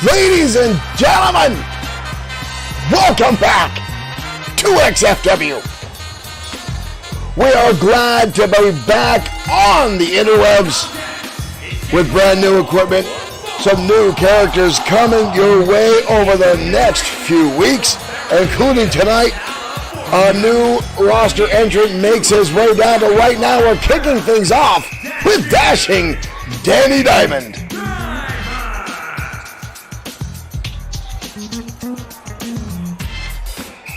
Ladies and gentlemen, welcome back to XFW. We are glad to be back on the interwebs with brand new equipment, some new characters coming your way over the next few weeks, including tonight. A new roster entrant makes his way down, but right now we're kicking things off with Dashing Danny Diamond.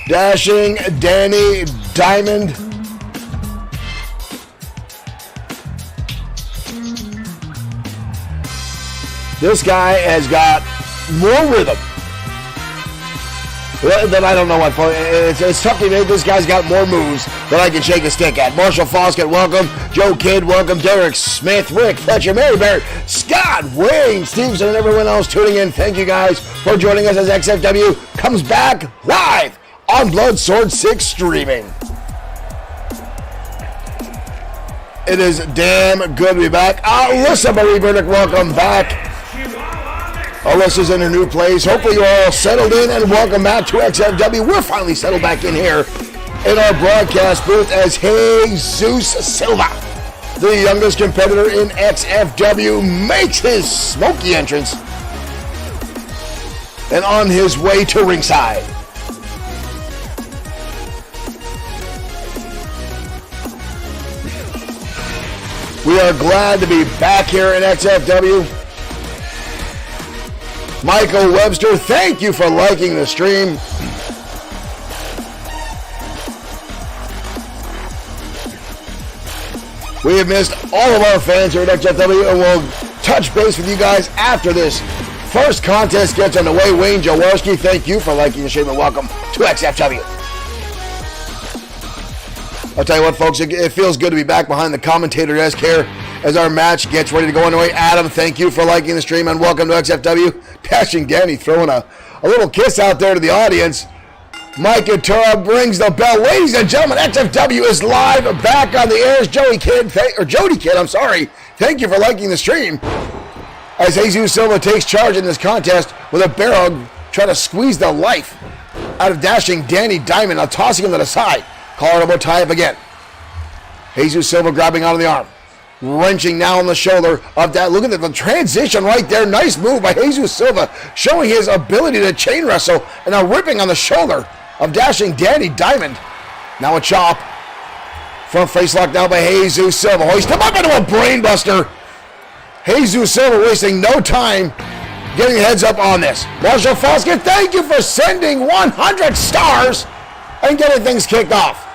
Dashing Danny Diamond. This guy has got more rhythm. Then I don't know what for. It's tough to make. This guy's got more moves than I can shake a stick at. Marshall Foskett, welcome. Joe Kidd, welcome. Derek Smith, Rick Fletcher, Mary Barrett, Scott, Wayne, Stevenson, and everyone else tuning in. Thank you guys for joining us as XFW comes back live on Bloodsword6 Streaming. It is damn good to be back. Alyssa Marie Burdick, welcome back. Alyssa's in her new place. Hopefully you're all settled in and welcome back to XFW. We're finally settled back in here in our broadcast booth as Jesus Silva, the youngest competitor in XFW, makes his smoky entrance and on his way to ringside. We are glad to be back here in XFW. Michael Webster, thank you for liking the stream. We have missed all of our fans here at XFW, and we'll touch base with you guys after this first contest gets underway. Wayne Jaworski, thank you for liking the stream and welcome to XFW. I'll tell you what, folks, it feels good to be back behind the commentator desk here as our match gets ready to go underway. Adam, thank you for liking the stream and welcome to XFW. Dashing Danny throwing a little kiss out there to the audience. Mike Atura brings the bell. Ladies and gentlemen, XFW is live back on the air. Jody Kidd, thank you for liking the stream. As Jesus Silva takes charge in this contest with a bear hug, trying to squeeze the life out of Dashing Danny Diamond, now tossing him to the side. Collar elbow tie up again. Jesus Silva grabbing onto the arm. Wrenching now on the shoulder of that. Look at the transition right there. Nice move by Jesus Silva, showing his ability to chain wrestle, and now ripping on the shoulder of Dashing Danny Diamond. Now a chop. Front face lock now by Jesus Silva. Hoist him up into a brainbuster. Jesus Silva wasting no time getting heads up on this. Marshall Foskett, thank you for sending 100 stars and getting things kicked off.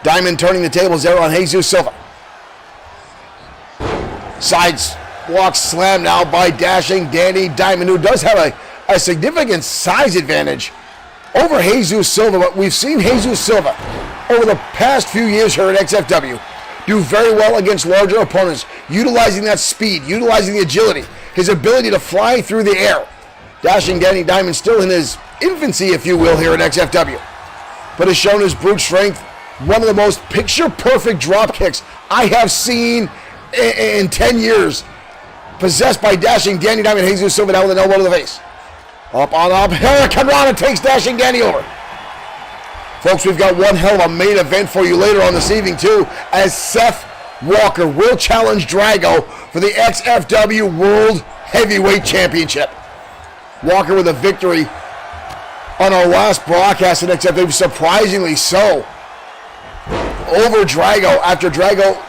Diamond turning the tables there on Jesus Silva. Sides walk slam now by Dashing Danny Diamond, who does have a significant size advantage over Jesus Silva, but we've seen Jesus Silva over the past few years here at XFW do very well against larger opponents, utilizing that speed, utilizing the agility, his ability to fly through the air. Dashing Danny Diamond still in his infancy, if you will, here at XFW, but has shown his brute strength. One of the most picture-perfect drop kicks I have seen in 10 years, possessed by Dashing Danny Diamond. Jesus Silva down with an elbow to the face. Up on up. Hurricane Rana takes Dashing Danny over. Folks, we've got one hell of a main event for you later on this evening, too, as Seth Walker will challenge Drago for the XFW World Heavyweight Championship. Walker with a victory on our last broadcast at XFW, surprisingly so, over Drago, after Drago,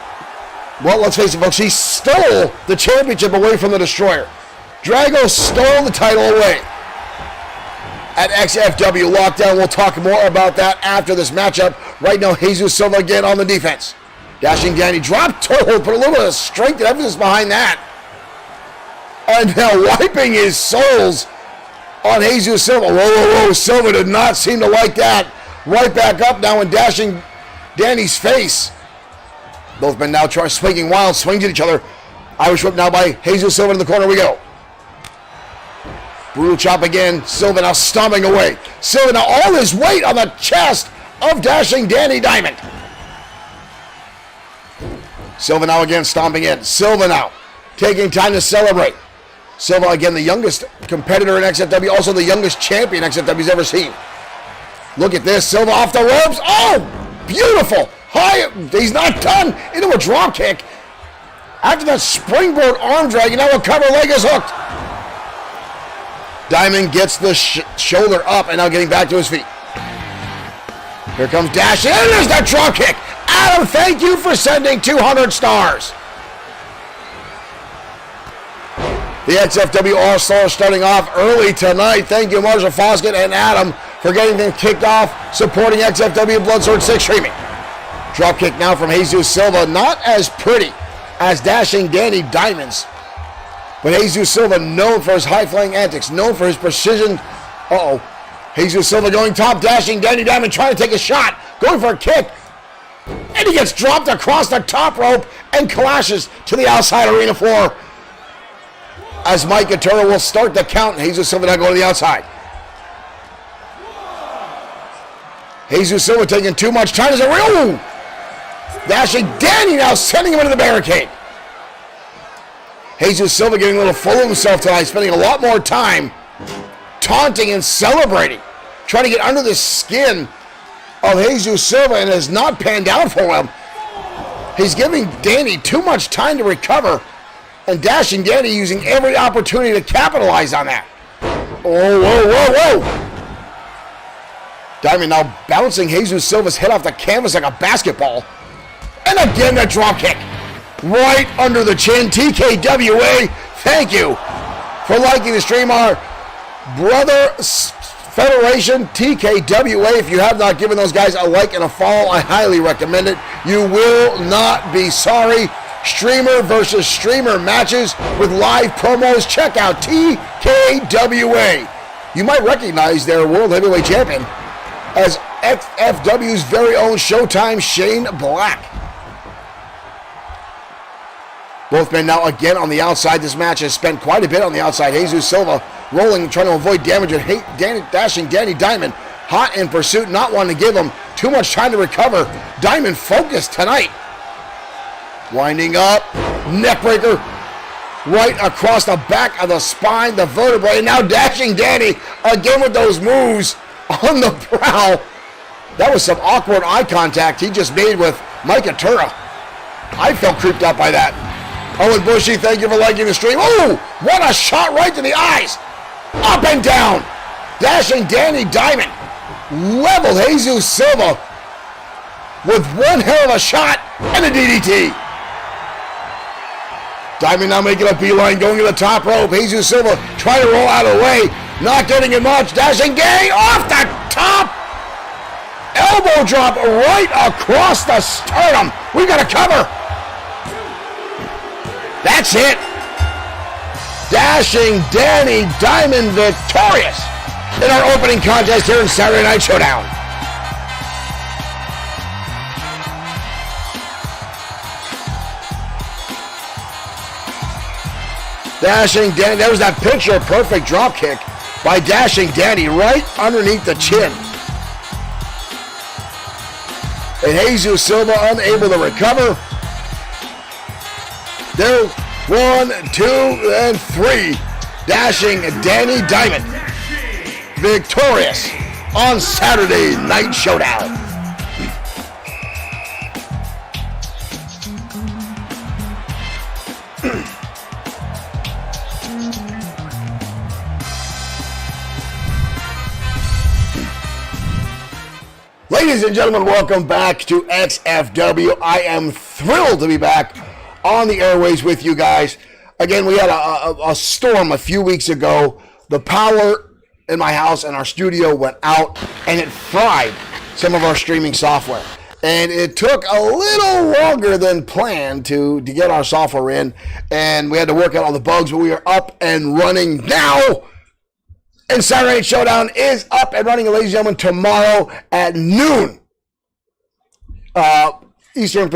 well, let's face it, folks, he stole the championship away from the Destroyer. Drago stole the title away at XFW Lockdown. We'll talk more about that after this matchup. Right now, Jesus Silva again on the defense. Dashing Danny dropped toe hold, put a little bit of strength and emphasis behind that. And now wiping his soles on Jesus Silva. Whoa. Silva did not seem to like that. Right back up now in Dashing Danny's face. Both men now swinging wild swings at each other. Irish whip now by Jesus Silva in the corner we go. Brutal chop again. Silva now stomping away. Silva now all his weight on the chest of Dashing Danny Diamond. Silva now again stomping in. Silva now taking time to celebrate. Silva, again, the youngest competitor in XFW, also the youngest champion XFW's ever seen. Look at this, Silva off the ropes. Oh, beautiful. High, he's not done. Into a drop kick. After that springboard arm drag, now a cover leg is hooked. Diamond gets the shoulder up and now getting back to his feet. Here comes Dash, and there's that drop kick. Adam, thank you for sending 200 stars. The XFW All-Stars starting off early tonight. Thank you, Marshall Foskett and Adam, for getting them kicked off, supporting XFW Bloodsword6 Streaming. Drop kick now from Jesus Silva, not as pretty as Dashing Danny Diamond's, but Jesus Silva known for his high-flying antics, known for his precision. Jesus Silva going top, Dashing Danny Diamond trying to take a shot, going for a kick, and he gets dropped across the top rope and clashes to the outside arena floor as Mike Atura will start the count. Jesus Silva now going to the outside. Jesus Silva taking too much time as a real. Dashing Danny now sending him into the barricade. Jesus Silva getting a little full of himself tonight, spending a lot more time taunting and celebrating, trying to get under the skin of Jesus Silva, and has not panned out for him. He's giving Danny too much time to recover, and Dashing Danny using every opportunity to capitalize on that. Oh, whoa, whoa, whoa. Diamond now bouncing Jesus Silva's head off the canvas like a basketball. And again, the drop kick. Right under the chin. TKWA, thank you for liking the stream. Our brother Federation, TKWA, if you have not given those guys a like and a follow, I highly recommend it. You will not be sorry. Streamer versus streamer matches with live promos. Check out TKWA. You might recognize their World Heavyweight Champion as XFW's very own Showtime Shane Black. Both men now again on the outside. This match has spent quite a bit on the outside. Jesus Silva rolling, trying to avoid damage, and Dashing Danny Diamond hot in pursuit, not wanting to give him too much time to recover. Diamond focused tonight. Winding up, neckbreaker right across the back of the spine, the vertebrae, and now Dashing Danny again with those moves on the prowl. That was some awkward eye contact he just made with Mike Atura. I felt creeped out by that. Owen Bushy, thank you for liking the stream. Oh, what a shot right to the eyes. Up and down. Dashing Danny Diamond leveled Jesus Silva with one hell of a shot and a DDT. Diamond now making a beeline, going to the top rope. Jesus Silva trying to roll out of the way. Not getting it much. Dashing Danny off the top. Elbow drop right across the sternum. We got a cover. That's it. Dashing Danny Diamond victorious in our opening contest here in Saturday Night Showdown. Dashing Danny, there was that picture perfect drop kick by Dashing Danny right underneath the chin. And Jesus Silva unable to recover. There, 1, 2, and 3. Dashing Danny Diamond victorious on Saturday Night Showdown. Ladies and gentlemen, welcome back to XFW. I am thrilled to be back on the airways with you guys. Again, we had a storm a few weeks ago. The power in my house and our studio went out, and it fried some of our streaming software. And it took a little longer than planned to get our software in, and we had to work out all the bugs, but we are up and running now. And Saturday Night Showdown is up and running, ladies and gentlemen, tomorrow at noon. Eastern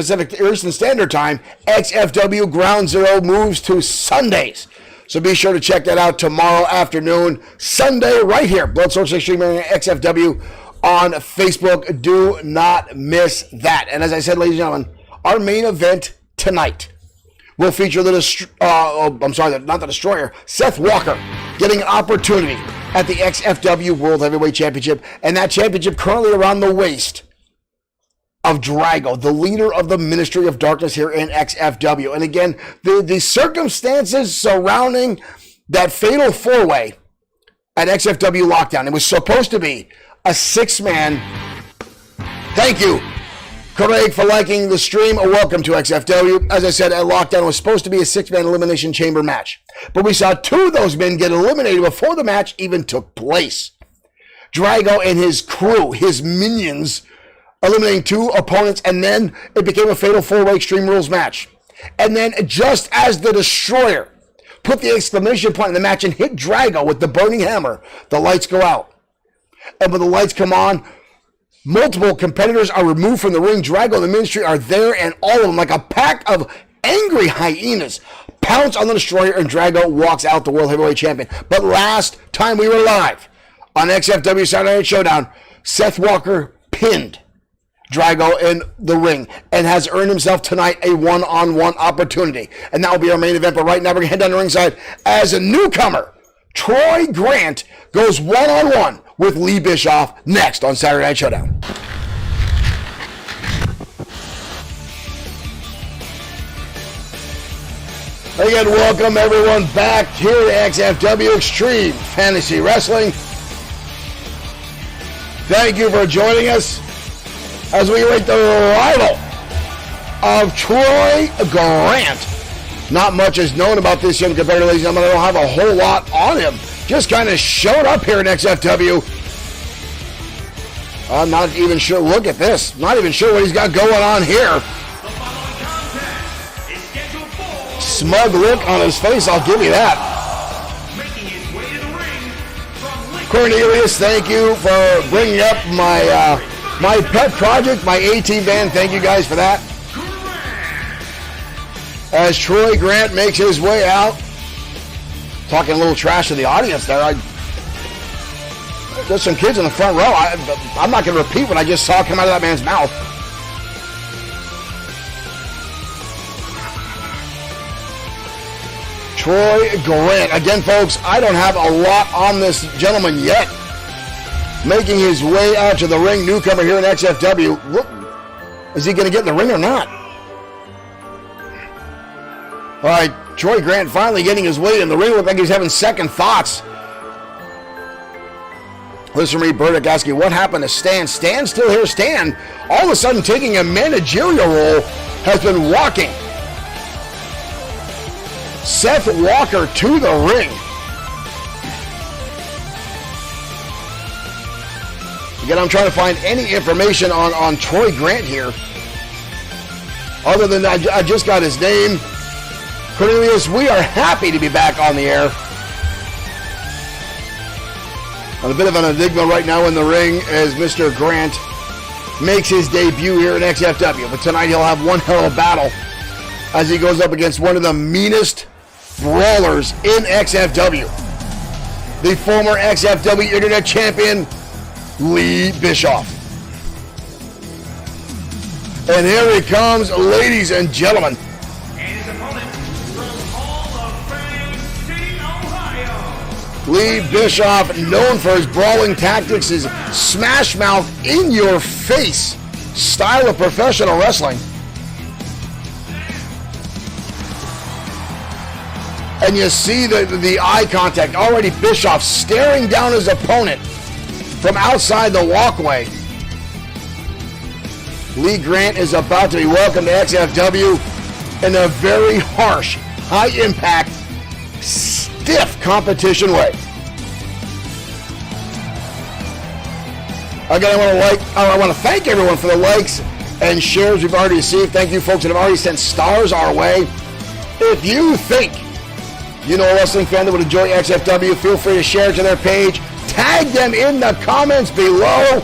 Standard Time. XFW Ground Zero moves to Sundays. So be sure to check that out tomorrow afternoon, Sunday, right here. Bloodsword6 Streaming XFW on Facebook. Do not miss that. And as I said, ladies and gentlemen, our main event tonight will feature not the Destroyer, Seth Walker, getting an opportunity at the XFW World Heavyweight Championship, and that championship currently around the waist of Drago, the leader of the Ministry of Darkness here in XFW. And again, the circumstances surrounding that fatal four-way at XFW Lockdown, it was supposed to be a 6-man. Thank you, Craig, for liking the stream. Welcome to XFW. As I said, at Lockdown, it was supposed to be a 6-man elimination chamber match, but we saw 2 of those men get eliminated before the match even took place. Drago and his crew, his minions, eliminating 2 opponents, and then it became a fatal 4-way Extreme Rules match. And then just as the Destroyer put the exclamation point in the match and hit Drago with the burning hammer, the lights go out. And when the lights come on, multiple competitors are removed from the ring. Drago and the Ministry are there, and all of them, like a pack of angry hyenas, pounce on the Destroyer, and Drago walks out the World Heavyweight Champion. But last time we were live on XFW Saturday Night Showdown, Seth Walker pinned Drago in the ring and has earned himself tonight a one-on-one opportunity. And that will be our main event. But right now we're going to head down the ringside as a newcomer, Troy Grant, goes one-on-one with Lee Bischoff next on Saturday Night Showdown. Again, welcome everyone back here to XFW Extreme Fantasy Wrestling. Thank you for joining us as we await the arrival of Troy Grant. Not much is known about this young competitor, ladies and gentlemen. I don't have a whole lot on him. Just kind of showed up here in XFW. I'm not even sure. Look at this. Not even sure what he's got going on here. Smug look on his face, I'll give you that. Cornelius, thank you for bringing up my pet project, my A-Team band. Thank you guys for that. As Troy Grant makes his way out, talking a little trash to the audience there. There's some kids in the front row. I'm not going to repeat what I just saw come out of that man's mouth. Troy Grant. Again, folks, I don't have a lot on this gentleman yet. Making his way out to the ring, newcomer here in XFW. Look, is he going to get in the ring or not? All right, Troy Grant finally getting his way in the ring. Looked like he's having second thoughts. Listen to me, Burdick asking, what happened to Stan? Stan's still here. Stan, all of a sudden taking a managerial role, has been walking Seth Walker to the ring. Again, I'm trying to find any information on Troy Grant here. Other than I just got his name. Cornelius, we are happy to be back on the air. A bit of an enigma right now in the ring as Mr. Grant makes his debut here in XFW. But tonight he'll have one hell of a battle as he goes up against one of the meanest brawlers in XFW. The former XFW Internet Champion, Lee Bischoff. And here he comes, ladies and gentlemen. Lee Bischoff, known for his brawling tactics, his smash mouth, in your face style of professional wrestling. And you see the eye contact. Already Bischoff staring down his opponent from outside the walkway. Lee Grant is about to be welcomed to XFW in a very harsh, high-impact, stiff competition way. Again, I want to thank everyone for the likes and shares we've already received. Thank you, folks that have already sent stars our way. If you think you know a wrestling fan that would enjoy XFW, feel free to share it to their page. Tag them in the comments below.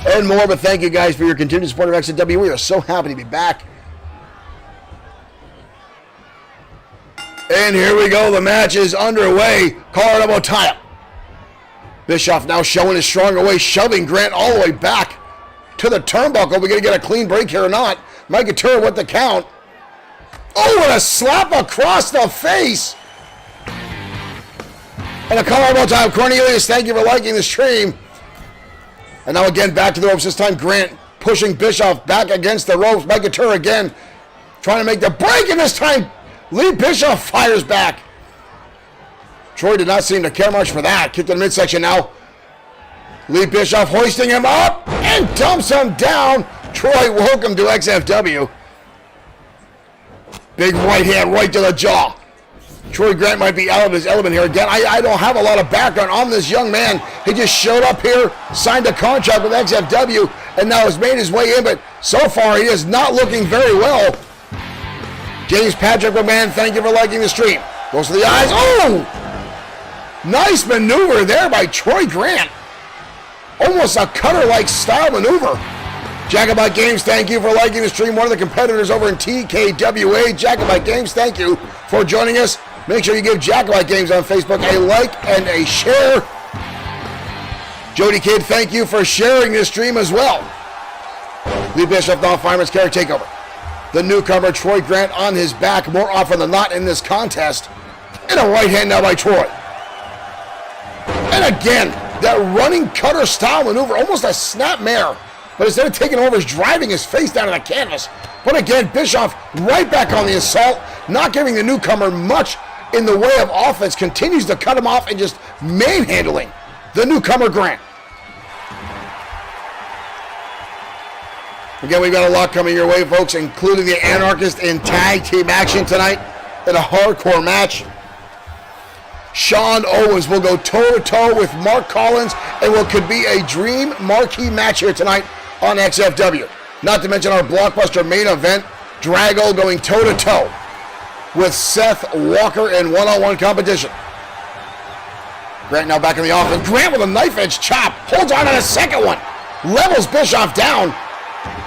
And more, but thank you guys for your continued support of XFW. We are so happy to be back. And here we go. The match is underway. Collar elbow tie-up. Bischoff now showing his stronger way, shoving Grant all the way back to the turnbuckle. We're going to get a clean break here or not. Might get turned with the count. Oh, and a slap across the face. And a colorable time. Cornelius, thank you for liking the stream. And now again, back to the ropes. This time, Grant pushing Bischoff back against the ropes. Mike Couture again trying to make the break. And this time, Lee Bischoff fires back. Troy did not seem to care much for that. Kicked in the midsection now. Lee Bischoff hoisting him up and dumps him down. Troy, welcome to XFW. Big right hand right to the jaw. Troy Grant might be out of his element here again. I don't have a lot of background on this young man. He just showed up here, signed a contract with XFW, and now has made his way in, but so far he is not looking very well. James Patrick McMahon, thank you for liking the stream. Goes to the eyes. Oh! Nice maneuver there by Troy Grant. Almost a cutter-like style maneuver. Jacobite Games, thank you for liking the stream. One of the competitors over in TKWA. Jacobite Games, thank you for joining us. Make sure you give Jacobite Games on Facebook a like and a share. Jody Kidd, thank you for sharing this stream as well. Lee Bischoff, Don Fireman's Carry Takeover. The newcomer, Troy Grant, on his back more often than not in this contest. And a right hand now by Troy. And again, that running cutter style maneuver, almost a snap mare. But instead of taking over, he's driving his face down to the canvas. But again, Bischoff right back on the assault, not giving the newcomer much in the way of offense, continues to cut him off and just manhandling the newcomer Grant. Again, we've got a lot coming your way, folks, including the Anarchist in tag team action tonight in a hardcore match. Sean Owens will go toe-to-toe with Mark Collins and what could be a dream marquee match here tonight on XFW. Not to mention our blockbuster main event, Drago going toe-to-toe with Seth Walker in one-on-one competition. Grant now back in the offense. Grant with a knife-edge chop. Holds on a second one. Levels Bischoff down.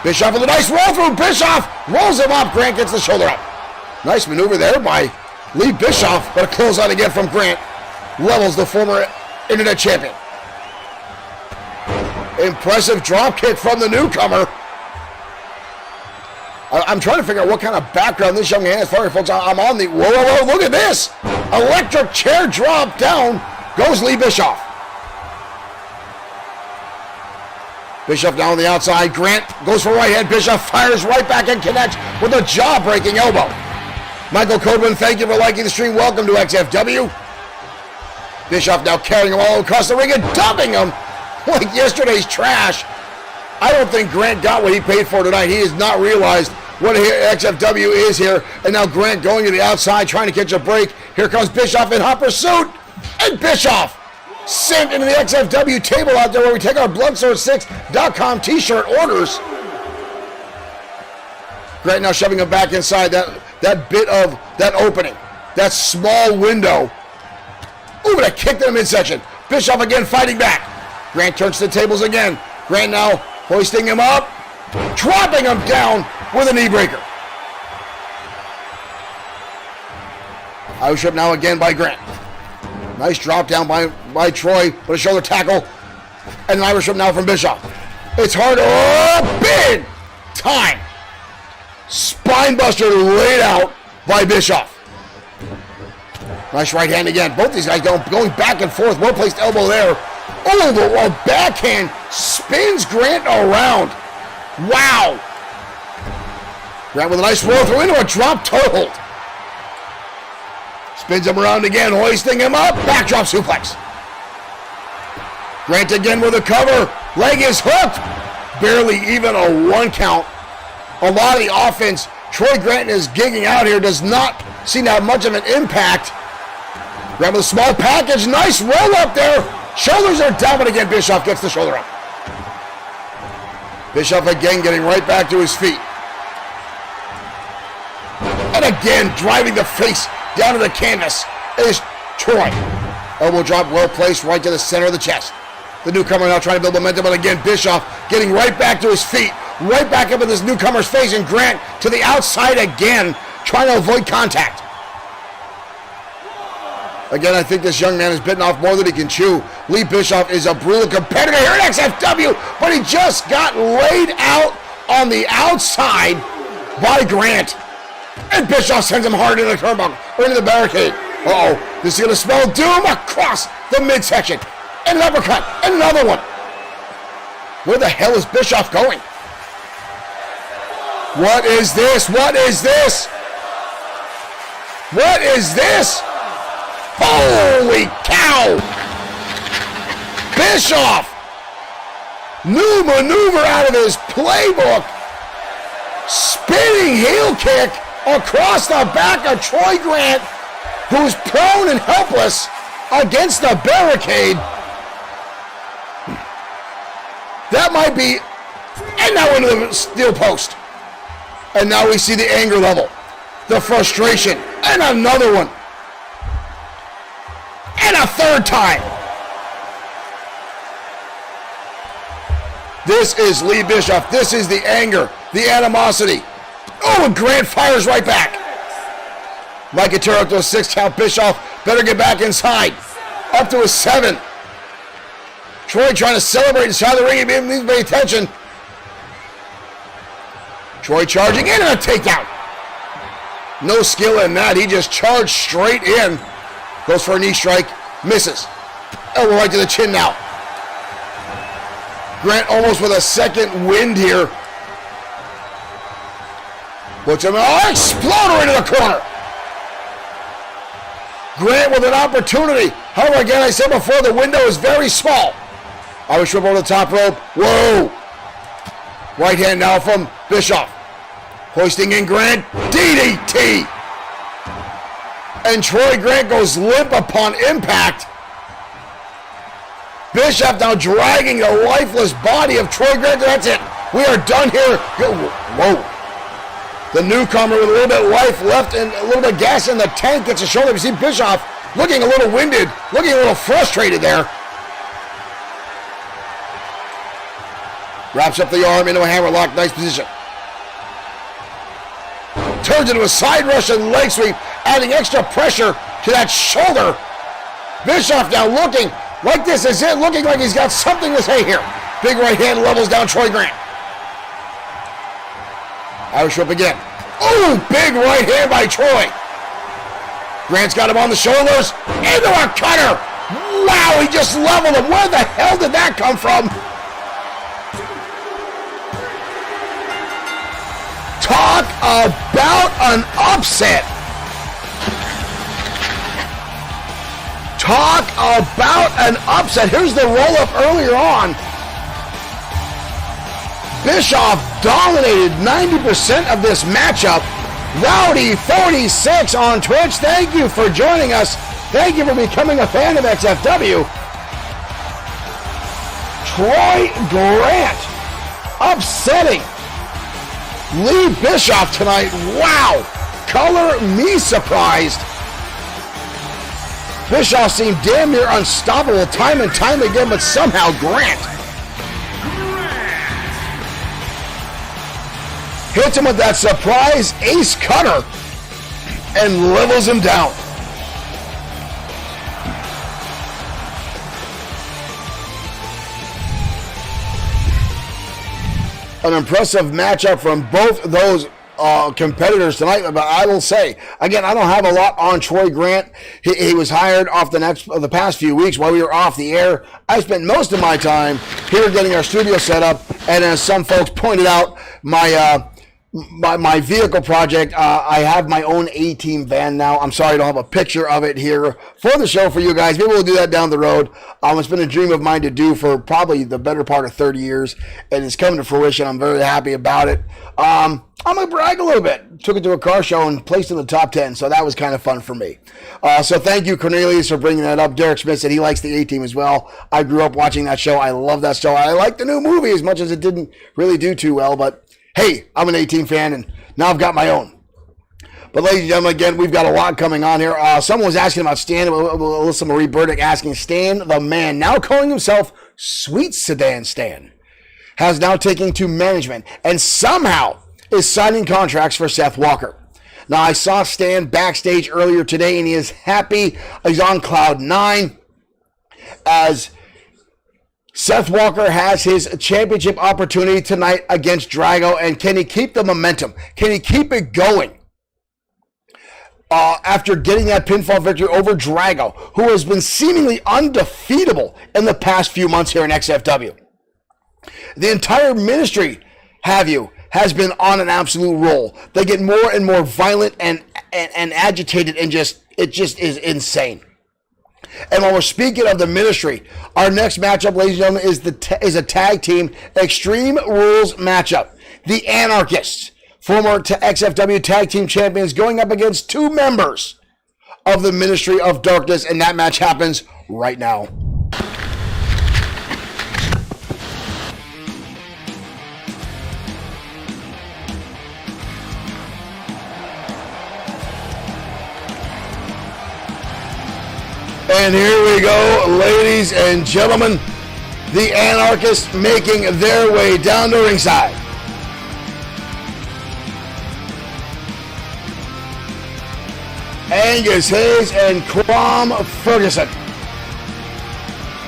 Bischoff with a nice roll through. Bischoff rolls him up. Grant gets the shoulder up. Nice maneuver there by Lee Bischoff, but a closeout again from Grant. Levels the former internet champion. Impressive drop kick from the newcomer. I'm trying to figure out what kind of background this young man has. Sorry, folks, I'm on the... Whoa, whoa, whoa, look at this. Electric chair drop down goes Lee Bischoff. Bischoff down on the outside. Grant goes for right hand. Bischoff fires right back and connects with a jaw-breaking elbow. Michael Codman, thank you for liking the stream. Welcome to XFW. Bischoff now carrying him all across the ring and dumping him like yesterday's trash. I don't think Grant got what he paid for tonight. He has not realized what XFW is here. And now Grant going to the outside, trying to catch a break. Here comes Bischoff in hot pursuit. And Bischoff sent into the XFW table out there where we take our Bloodsword6.com t-shirt orders. Grant now shoving him back inside that bit of that opening, that small window. Ooh, but a kick to the midsection. Bischoff again fighting back. Grant turns to the tables again. Grant now hoisting him up, dropping him down with a knee breaker. Irish whip now again by Grant. Nice drop down by Troy, but a shoulder tackle. And an Irish whip now from Bischoff. It's hard. Oh, big time. Spinebuster laid out by Bischoff. Nice right hand again. Both these guys going back and forth. Well-placed elbow there. Oh, the backhand spins Grant around. Wow. Grant with a nice roll through into a drop toe hold. Spins him around again, hoisting him up. Backdrop suplex. Grant again with a cover. Leg is hooked. Barely even a 1 count. A lot of the offense Troy Grant is gigging out here does not seem to have much of an impact. Grant with a small package. Nice roll up there. Shoulders are down, but again, Bischoff gets the shoulder up. Bischoff again getting right back to his feet. And again, driving the face down to the canvas is Troy. Elbow drop, well placed, right to the center of the chest. The newcomer now trying to build momentum, but again, Bischoff getting right back to his feet. Right back up in this newcomer's face, and Grant to the outside again, trying to avoid contact. Again, I think this young man has bitten off more than he can chew. Lee Bischoff is a brutal competitor here at XFW, but he just got laid out on the outside by Grant. And Bischoff sends him hard into the turnbuckle, or into the barricade. Uh-oh, this is going to spell doom across the midsection. And an uppercut, and another one. Where the hell is Bischoff going? What is this? What is this? What is this? Holy cow! Bischoff! New maneuver out of his playbook. Spinning heel kick across the back of Troy Grant, who's prone and helpless against the barricade. That might be, and now into the steel post. And now we see the anger level, the frustration, and another one. And a third time. This is Lee Bischoff. This is the anger, the animosity. Oh, and Grant fires right back. Mike Atero up to a 6 count. Bischoff better get back inside. Up to a 7. Troy trying to celebrate inside the ring. He needs to pay attention. Troy charging in and a takedown. No skill in that. He just charged straight in. Goes for a knee strike. Misses. Elbow right to the chin now. Grant almost with a second wind here. Puts him, exploder into the corner. Grant with an opportunity. However, again, I said before, the window is very small. Irish whip over the top rope. Whoa. Right hand now from Bischoff. Hoisting in Grant. DDT. And Troy Grant goes limp upon impact. Bischoff now dragging the lifeless body of Troy Grant. That's it. We are done here. Whoa. The newcomer with a little bit of life left and a little bit of gas in the tank gets a shoulder. You see Bischoff looking a little winded, looking a little frustrated there. Wraps up the arm into a hammerlock. Nice position. Turns into a side rush and leg sweep, adding extra pressure to that shoulder. Bischoff now looking like this is it, looking like he's got something to say here. Big right hand levels down Troy Grant. Irish whip again. Oh, big right hand by Troy. Grant's got him on the shoulders. Into a cutter. Wow, he just leveled him. Where the hell did that come from? Talk about an upset. Talk about an upset. Here's the roll-up earlier on. Bischoff dominated 90% of this matchup. Rowdy46 on Twitch. Thank you for joining us. Thank you for becoming a fan of XFW. Troy Grant upsetting Lee Bischoff tonight. Wow. Color me surprised. Bischoff seemed damn near unstoppable time and time again, but somehow Grant hits him with that surprise ace cutter and levels him down. An impressive matchup from both those competitors tonight, but I will say, again, I don't have a lot on Troy Grant. He was hired off the past few weeks while we were off the air. I spent most of my time here getting our studio set up, and as some folks pointed out, my vehicle project, I have my own A-Team van now. I'm sorry I don't have a picture of it here for the show for you guys. Maybe we'll do that down the road. It's been a dream of mine to do for probably the better part of 30 years, and it's coming to fruition. I'm very happy about it. I'm going to brag a little bit. Took it to a car show and placed in the top 10, so that was kind of fun for me. So thank you, Cornelius, for bringing that up. Derek Smith said he likes the A-Team as well. I grew up watching that show. I love that show. I like the new movie as much as it didn't really do too well, but hey, I'm an A-Team fan, and now I've got my own. But ladies and gentlemen, again, we've got a lot coming on here. Someone was asking about Stan, Alyssa Marie Burdick asking, Stan the man, now calling himself Sweet Sedan Stan, has now taken to management and somehow is signing contracts for Seth Walker. Now, I saw Stan backstage earlier today, and he is happy. He's on cloud 9 as Seth Walker has his championship opportunity tonight against Drago, and can he keep the momentum? Can he keep it going? after getting that pinfall victory over Drago, who has been seemingly undefeatable in the past few months here in XFW. The entire ministry, has been on an absolute roll. They get more and more violent and agitated, and it just is insane. And while we're speaking of the ministry, our next matchup, ladies and gentlemen, is a tag team Extreme Rules matchup. The Anarchists, former XFW Tag Team Champions, going up against two members of the Ministry of Darkness, and that match happens right now. And here we go, ladies and gentlemen, the Anarchists making their way down to ringside. Angus Hayes and Crom Ferguson.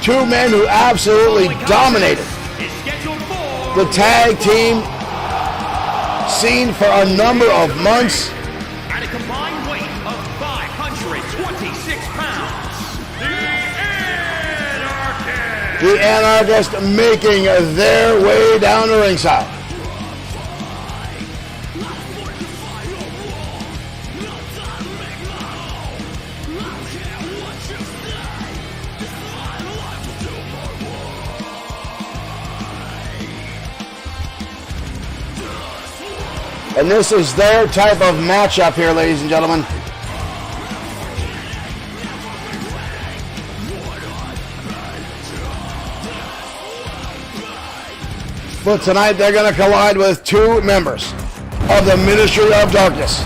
Two men who absolutely dominated the tag team scene for a number of months. At a combined weight of 526 pounds, the Anarchists making their way down the ringside. And this is their type of matchup here, ladies and gentlemen. But tonight they're going to collide with two members of the Ministry of Darkness.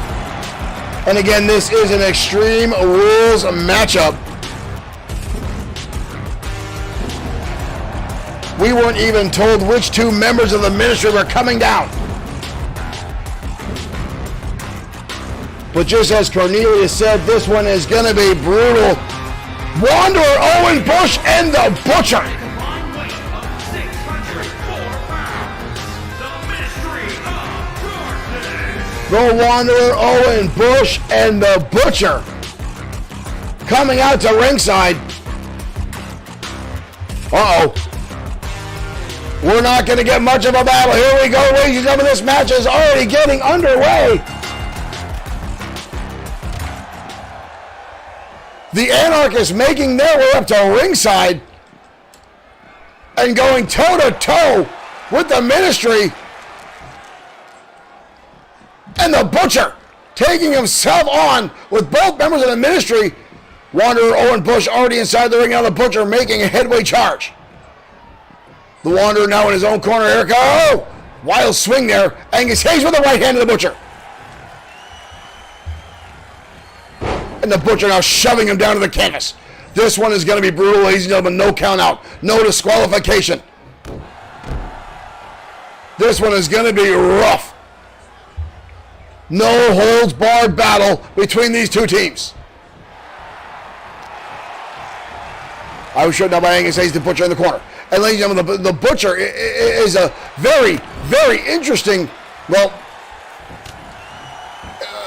And again, this is an Extreme Rules matchup. We weren't even told which two members of the Ministry were coming down. But just as Cornelius said, this one is going to be brutal. Wanderer Owen Bush and the Butcher. The Wanderer Owen Bush and the Butcher coming out to ringside. Uh-oh. We're not going to get much of a battle. Here we go, ladies and gentlemen. This match is already getting underway. The Anarchists making their way up to ringside and going toe-to-toe with the Ministry. And the Butcher taking himself on with both members of the Ministry. Wanderer Owen Bush already inside the ring, now the Butcher making a headway charge. The Wanderer now in his own corner. Here it goes. Oh, wild swing there. Angus Hayes with the right hand of the Butcher. And the Butcher now shoving him down to the canvas. This one is going to be brutal, ladies and gentlemen. No count out. No disqualification. This one is going to be rough. No holds barred battle between these two teams. I was shut down by Angus Hayes, the Butcher in the corner. And ladies and gentlemen, the Butcher is a very, very interesting, well,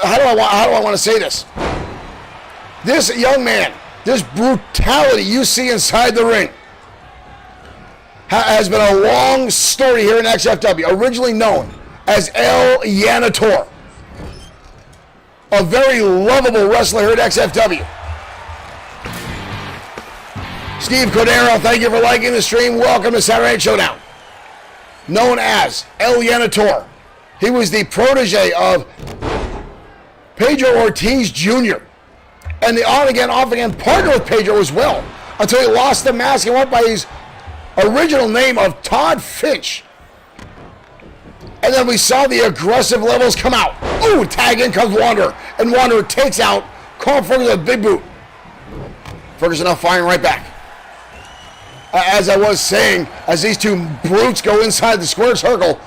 how do I want to say this? This young man, this brutality you see inside the ring has been a long story here in XFW, originally known as El Yanator. A very lovable wrestler here at XFW. Steve Cordero, thank you for liking the stream. Welcome to Saturday Night Showdown. Known as El Yanator. He was the protege of Pedro Ortiz Jr. and the on-again, off-again partner with Pedro as well, until he lost the mask and went by his original name of Todd Finch. And then we saw the aggressive levels come out. Ooh, tag in comes Wanderer. And Wanderer takes out Carl Ferguson with a big boot. Ferguson now firing right back. As I was saying, as these two brutes go inside the square circle,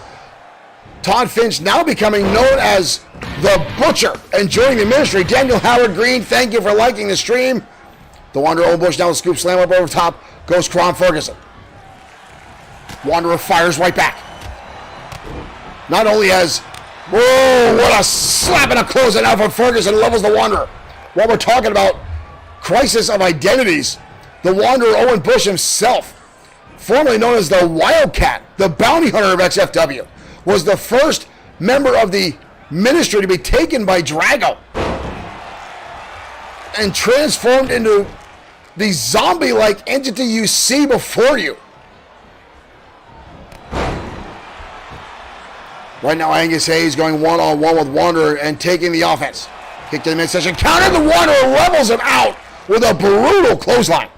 Todd Finch now becoming known as the Butcher and joining the Ministry. Daniel Howard Green, thank you for liking the stream. The Wanderer Owen Bush now with scoop slam up over top. Goes Crom Ferguson. Wanderer fires right back. Not only has Whoa, what a slap and a close now from Ferguson, levels the Wanderer. While we're talking about crisis of identities, the Wanderer Owen Bush himself, formerly known as the Wildcat, the bounty hunter of XFW, was the first member of the ministry to be taken by Drago and transformed into the zombie-like entity you see before you. Right now, Angus Hayes going one-on-one with Wanderer and taking the offense. Kick to the midsection, counter, the Wanderer levels him out with a brutal clothesline.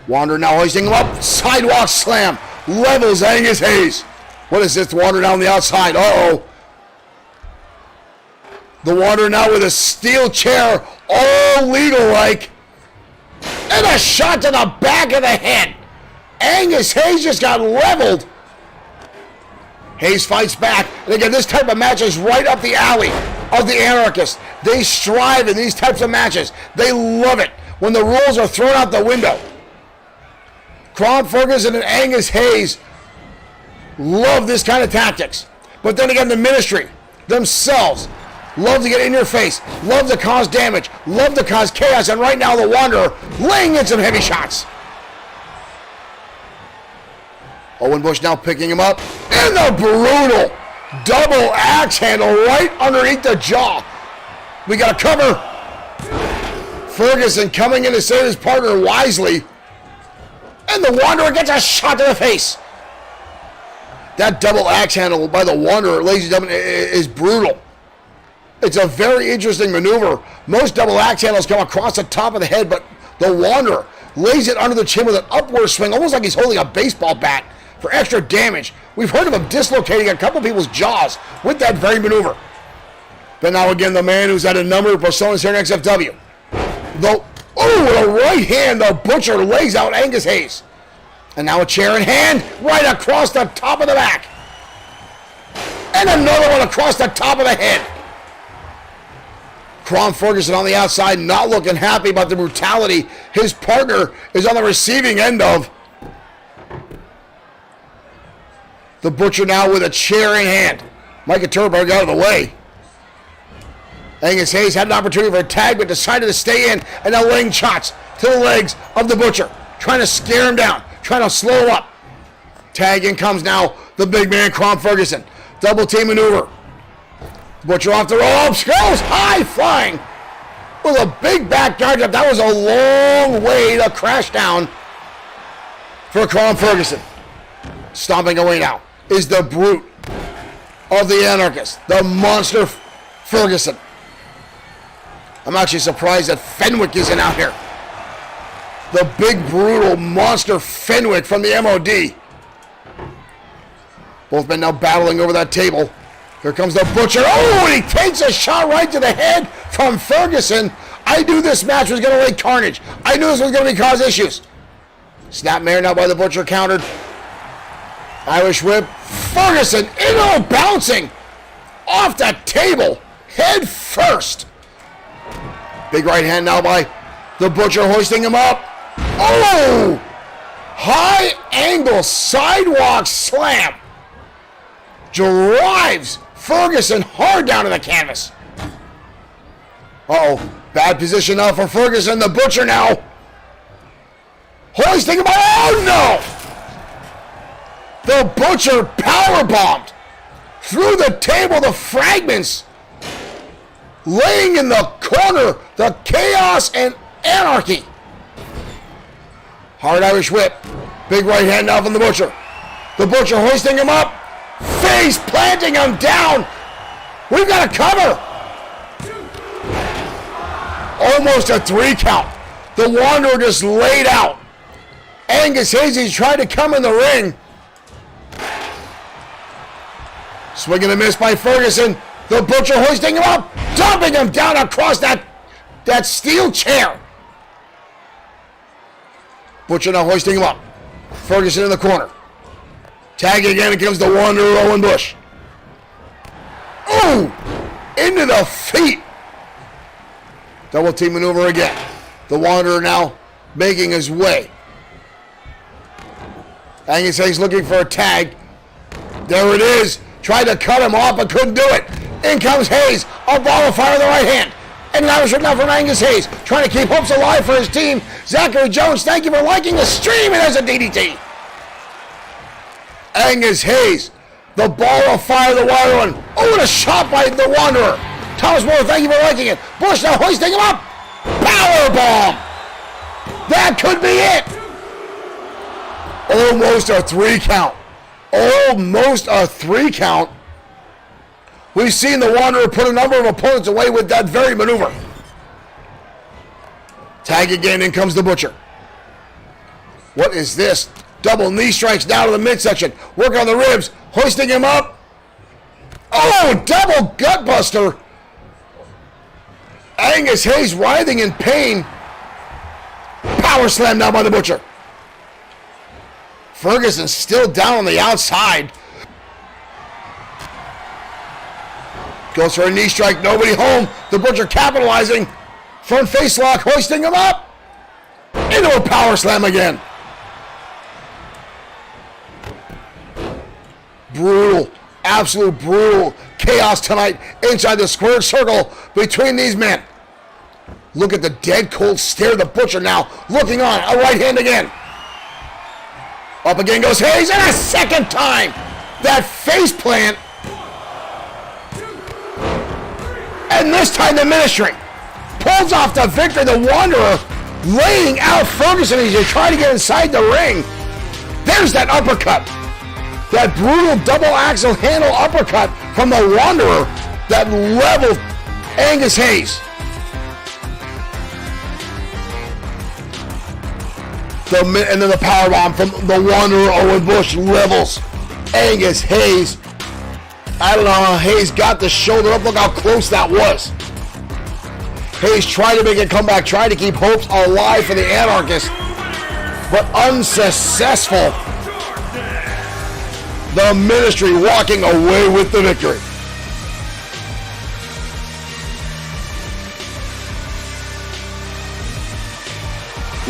Wanderer now hoisting him up, sidewalk slam, levels Angus Hayes. What is this? Wanderer down the outside, uh-oh. The Wanderer now with a steel chair, all legal-like, and a shot to the back of the head. Angus Hayes just got leveled. Hayes fights back, and again, this type of match is right up the alley of the Anarchists. They strive in these types of matches. They love it when the rules are thrown out the window. Cron Ferguson and Angus Hayes love this kind of tactics. But then again, the ministry themselves love to get in your face, love to cause damage, love to cause chaos, and right now the Wanderer laying in some heavy shots. Owen Bush now picking him up, and the brutal double axe handle right underneath the jaw. We got a cover. Ferguson coming in to save his partner wisely, and the Wanderer gets a shot to the face. That double axe handle by the Wanderer, ladies and gentlemen, is brutal. It's a very interesting maneuver. Most double axe handles come across the top of the head, but the Wanderer lays it under the chin with an upward swing, almost like he's holding a baseball bat for extra damage. We've heard of him dislocating a couple people's jaws with that very maneuver. But now again, the man who's had a number of personas here in XFW. With a right hand, the Butcher lays out Angus Hayes. And now a chair in hand, right across the top of the back. And another one across the top of the head. Cron Ferguson on the outside, not looking happy about the brutality his partner is on the receiving end of. The Butcher now with a chair in hand. Micah Turberg out of the way. Angus Hayes had an opportunity for a tag, but decided to stay in, and now laying shots to the legs of the Butcher, trying to scare him down, trying to slow him up. Tag in comes now the big man, Cron Ferguson. Double team maneuver. Butcher off the ropes, goes high flying with a big back charge up. That was a long way to crash down for Cron Ferguson. Stomping away now is the brute of the Anarchist, the monster Ferguson. I'm actually surprised that Fenwick isn't out here. The big, brutal monster Fenwick from the MOD. Both men now battling over that table. Here comes the Butcher. Oh, and he takes a shot right to the head from Ferguson. I knew this match was going to lay carnage. I knew this was going to cause issues. Snapmare now by the Butcher countered. Irish whip. Ferguson bouncing off the table head first. Big right hand now by the Butcher, hoisting him up. Oh! High angle sidewalk slam. Drives Ferguson hard down to the canvas. Uh-oh. Bad position now for Ferguson. The Butcher now hoisting him up. Oh, no! The Butcher powerbombed through the table, the fragments laying in the corner, the chaos and anarchy. Hard Irish whip. Big right hand now from the Butcher. The Butcher hoisting him up. Face planting him down. We've got a cover. Almost a 3 count. The Wanderer just laid out. Angus Hayes tried to come in the ring. Swing and a miss by Ferguson. The Butcher hoisting him up, dumping him down across that steel chair. Butcher now hoisting him up. Ferguson in the corner. Tagging again, it comes the Wanderer, Owen Bush. Ooh! Into the feet. Double team maneuver again. The Wanderer now making his way. Angus Hayes looking for a tag. There it is. Tried to cut him off, but couldn't do it. In comes Hayes. A ball of fire in the right hand. And now it's written out from Angus Hayes. Trying to keep hopes alive for his team. Zachary Jones, thank you for liking the stream. And there's a DDT. Angus Hayes. The ball of fire, the wild one. Oh, and a shot by the Wanderer. Thomas Moore, thank you for liking it. Bush now hoisting him up. Powerbomb. That could be it. Almost a 3 count. Almost a 3 count. We've seen the Wanderer put a number of opponents away with that very maneuver. Tag again, in comes the Butcher. What is this? Double knee strikes down to the midsection. Work on the ribs. Hoisting him up. Oh, double gutbuster. Angus Hayes writhing in pain. Power slam now by the Butcher. Ferguson still down on the outside. Goes for a knee strike. Nobody home. The Butcher capitalizing. Front face lock. Hoisting him up. Into a power slam again. Brutal. Absolute brutal chaos tonight inside the squared circle between these men. Look at the dead cold stare of the Butcher now. Looking on. A right hand again. Up again goes Hayes, and a second time. That face plant. And this time the Ministry pulls off the victory. The Wanderer laying out Ferguson as he's trying to get inside the ring. There's that uppercut. That brutal double axle handle uppercut from the Wanderer that leveled Angus Hayes. And then the powerbomb from the Wanderer. Owen Bush levels Angus Hayes. I don't know how Hayes got the shoulder up. Look how close that was. Hayes tried to make a comeback, tried to keep hopes alive for the Anarchist, but unsuccessful. The Ministry walking away with the victory.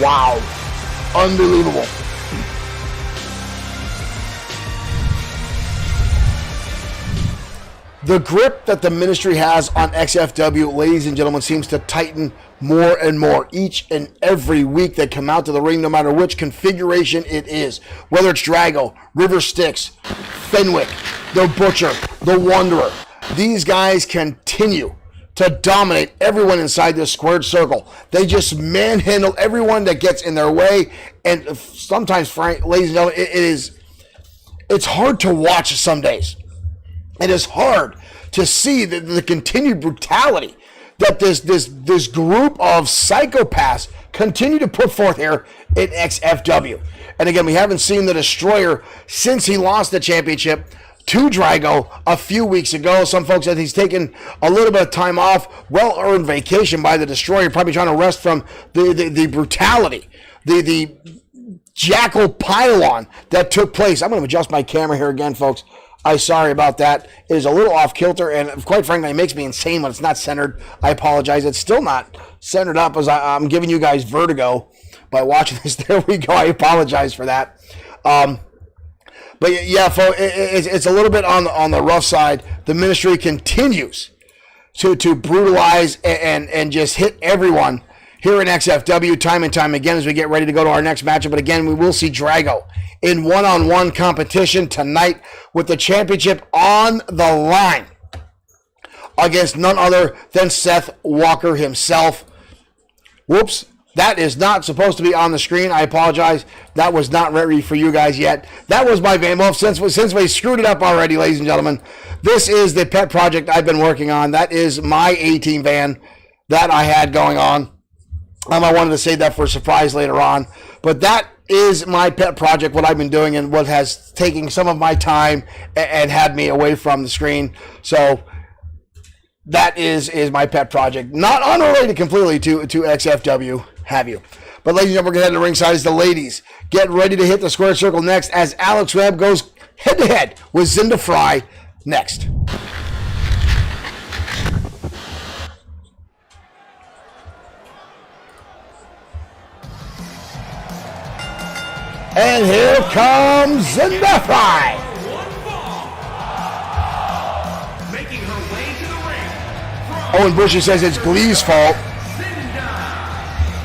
Wow. Unbelievable. The grip that the Ministry has on XFW, ladies and gentlemen, seems to tighten more and more each and every week they come out to the ring, no matter which configuration it is. Whether it's Drago, River Styx, Fenwick, the Butcher, the Wanderer. These guys continue to dominate everyone inside this squared circle. They just manhandle everyone that gets in their way. And sometimes, Frank, ladies and gentlemen, it's hard to watch some days. It is hard to see the continued brutality that this group of psychopaths continue to put forth here in XFW. And again, we haven't seen the Destroyer since he lost the championship to Drago a few weeks ago. Some folks said he's taken a little bit of time off, well-earned vacation by the Destroyer, probably trying to rest from the brutality, the jackal pylon that took place. I'm going to adjust my camera here again, folks. I'm sorry about that. It is a little off kilter, and quite frankly, it makes me insane when it's not centered. I apologize. It's still not centered up as I'm giving you guys vertigo by watching this. There we go. I apologize for that. But yeah, folks, it's a little bit on the rough side. The Ministry continues to brutalize and just hit everyone here in XFW time and time again as we get ready to go to our next matchup. But again, we will see Drago in one-on-one competition tonight with the championship on the line against none other than Seth Walker himself. Whoops. That is not supposed to be on the screen. I apologize. That was not ready for you guys yet. That was my van. Well, since we screwed it up already, ladies and gentlemen, this is the pet project I've been working on. That is my A-Team van that I had going on. I wanted to save that for a surprise later on. But that is my pet project, what I've been doing and what has taken some of my time and had me away from the screen. So that is my pet project. Not unrelated completely to XFW. Have you? But ladies and gentlemen, we're going to head to the ringside as the ladies get ready to hit the square circle next as Alex Webb goes head-to-head with Zinda Fry next. And here comes Zinda Fry. Owen Bushy says it's Glee's fault.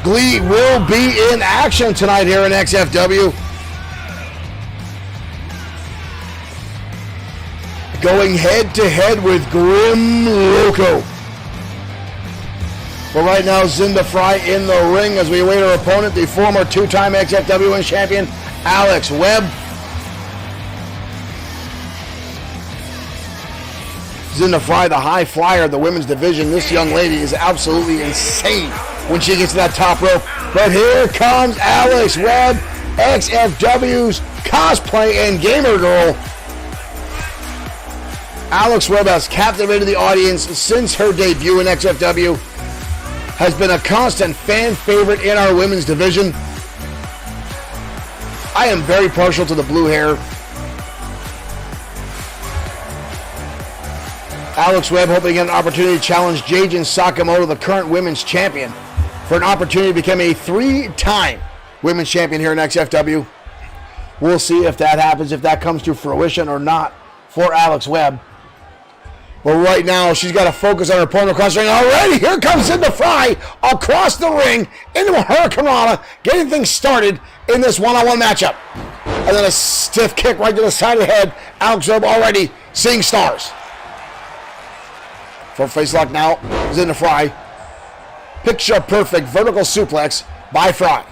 Glee will be in action tonight here in XFW. Going head-to-head with Grim Loco. But right now, Zinda Fry in the ring as we await her opponent, the former two-time XFW champion, Alex Webb. Zinda Fry, the high flyer of the women's division. This young lady is absolutely insane when she gets to that top rope. But here comes Alex Webb, XFW's cosplay and gamer girl. Alex Webb has captivated the audience since her debut in XFW. Has been a constant fan favorite in our women's division. I am very partial to the blue hair. Alex Webb hoping to get an opportunity to challenge Jajin Sakamoto, the current women's champion, for an opportunity to become a 3-time women's champion here in XFW. We'll see if that happens, if that comes to fruition or not for Alex Webb. But right now, she's got to focus on her opponent across the ring. Already, here comes Zinda Fry across the ring into a hurricanrana, getting things started in this one-on-one matchup. And then a stiff kick right to the side of the head. Alex Webb already seeing stars. Full face lock now, Zinda Fry. Picture-perfect vertical suplex by Fry.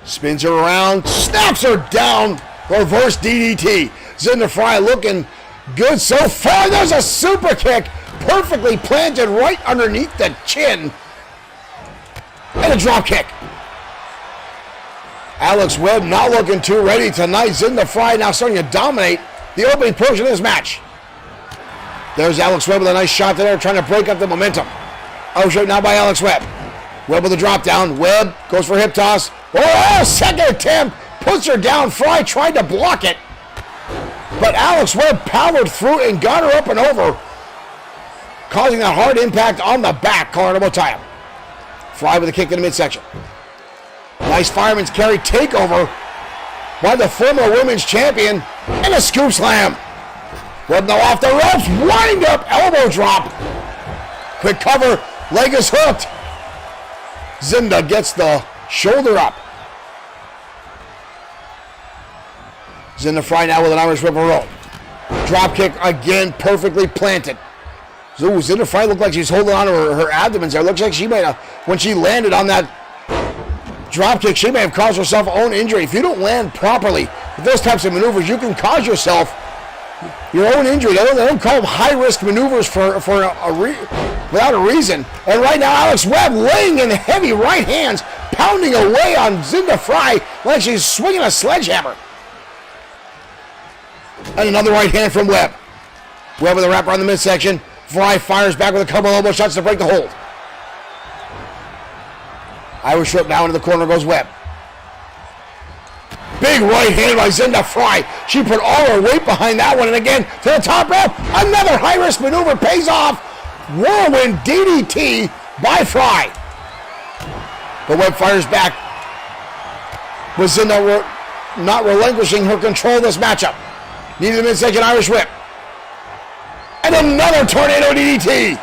Spins her around, snaps her down, reverse DDT. Zinda Fry looking good so far. There's a super kick, perfectly planted right underneath the chin. And a drop kick. Alex Webb not looking too ready tonight. Zinda Fry now starting to dominate the opening portion of this match. There's Alex Webb with a nice shot there, trying to break up the momentum. Outshot now by Alex Webb. Webb with a drop down. Webb goes for hip toss. Oh, second attempt. Puts her down. Fry tried to block it. But Alex Webb powered through and got her up and over, causing that hard impact on the back. Collar elbow tie-up. Fry with a kick in the midsection. Nice fireman's carry takeover by the former women's champion, and a scoop slam. Webb now off the ropes, wind up, elbow drop. Quick cover, leg is hooked. Zinda gets the shoulder up. Zinda Fry now with an Irish Whip roll. Drop kick again, perfectly planted. Ooh, Zinda Fry looked like she's holding on to her abdomen there. Looks like she might have, when she landed on that drop kick, she may have caused herself own injury. If you don't land properly with those types of maneuvers, you can cause yourself your own injury. They don't call them high-risk maneuvers without a reason. And right now, Alex Webb laying in heavy right hands, pounding away on Zinda Fry like she's swinging a sledgehammer. And another right hand from Webb. Webb with a wrap around the midsection. Fry fires back with a couple elbow shots to break the hold. Irish Whip now into the corner goes Webb. Big right hand by Zinda Fry. She put all her weight behind that one. And again, to the top rope. Another high-risk maneuver pays off. Whirlwind DDT by Fry. But Webb fires back. With Zinda not relinquishing her control of this matchup. Needed a midsection Irish Whip. And another tornado DDT.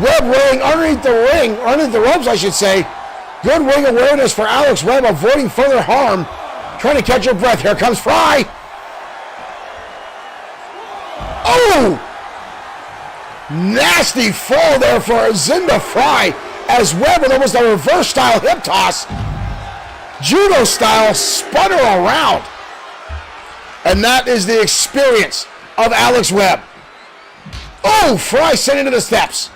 Webb rolling underneath the ring, underneath the ropes, I should say. Good ring awareness for Alex Webb, avoiding further harm. Trying to catch her breath. Here comes Fry. Oh! Nasty fall there for Zinda Fry as Webb with almost a reverse style hip toss. Judo style spun her around. And that is the experience of Alex Webb. Oh, Fry sent into the steps.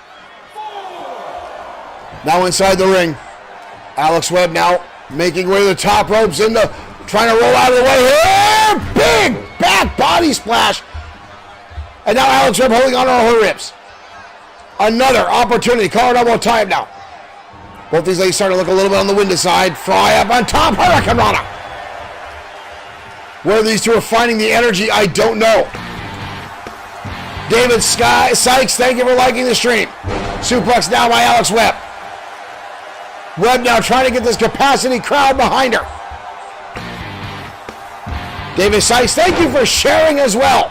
Now inside the ring. Alex Webb now making way to the top rope. Zinda trying to roll out of the way here. Big back body splash. And now Alex Webb holding on to her ribs. Another opportunity. Collar elbow tie-up now. Both these ladies starting to look a little bit on the window side. Fry up on top. Hurricanrana. Where these two are finding the energy, I don't know. David Sykes, thank you for liking the stream. Suplex now by Alex Webb. Webb now trying to get this capacity crowd behind her. David Sykes, thank you for sharing as well.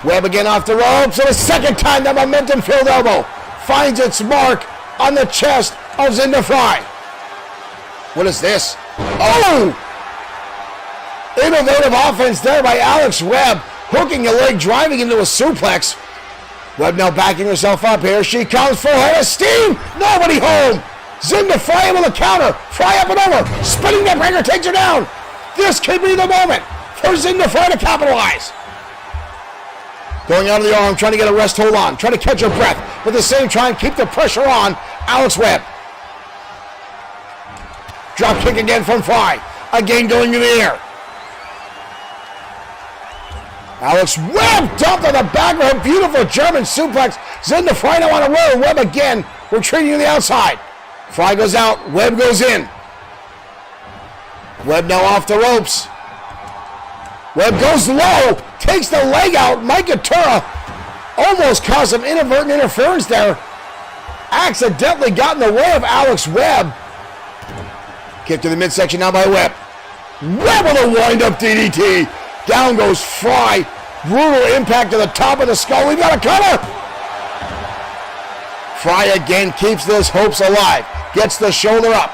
Webb again off the ropes, and a second time that momentum-filled elbow finds its mark on the chest of Jinder Fry. What is this? Oh! Innovative offense there by Alex Webb, hooking a leg, driving into a suplex. Webb now backing herself up. Here she comes, full head of steam. Nobody home. Jinder Fry able to counter. Fry up and over. Spinning neck breaker takes her down. This could be the moment for Jinder Fry to capitalize. Going out of the arm, trying to get a rest hold on, trying to catch her breath, but at the same time keep the pressure on Alex Webb. Drop kick again from Fry. Again going to the air. Alex Webb dumped on the back of her beautiful German suplex. Jinder Fry now on a roll. Webb again retreating to the outside. Fry goes out. Webb goes in. Webb now off the ropes. Webb goes low. Takes the leg out. Micah Tura almost caused some inadvertent interference there. Accidentally got in the way of Alex Webb. Kick to the midsection now by Webb. Webb with a wind-up DDT. Down goes Fry. Brutal impact to the top of the skull. We've got a cutter. Fry again keeps those hopes alive. Gets the shoulder up.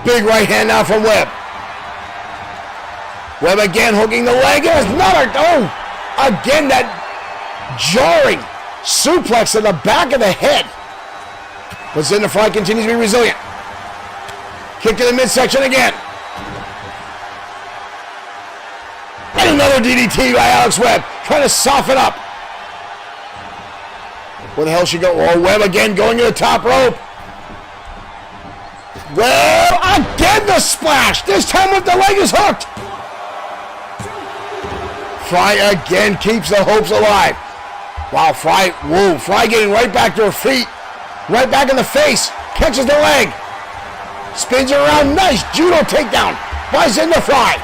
Big right hand now from Webb. Webb again hooking the leg. There's another. Oh, again that jarring suplex in the back of the head. But Jinder Fry continues to be resilient. Kick to the midsection again. And another DDT by Alex Webb, trying to soften up. Where the hell she go? Oh, Webb again going to the top rope. Well, again the splash. This time with the leg is hooked. Fry again keeps the hopes alive. Wow, Fry, whoa, Fry getting right back to her feet. Right back in the face. Catches the leg. Spins her around. Nice judo takedown by Jinder Fry.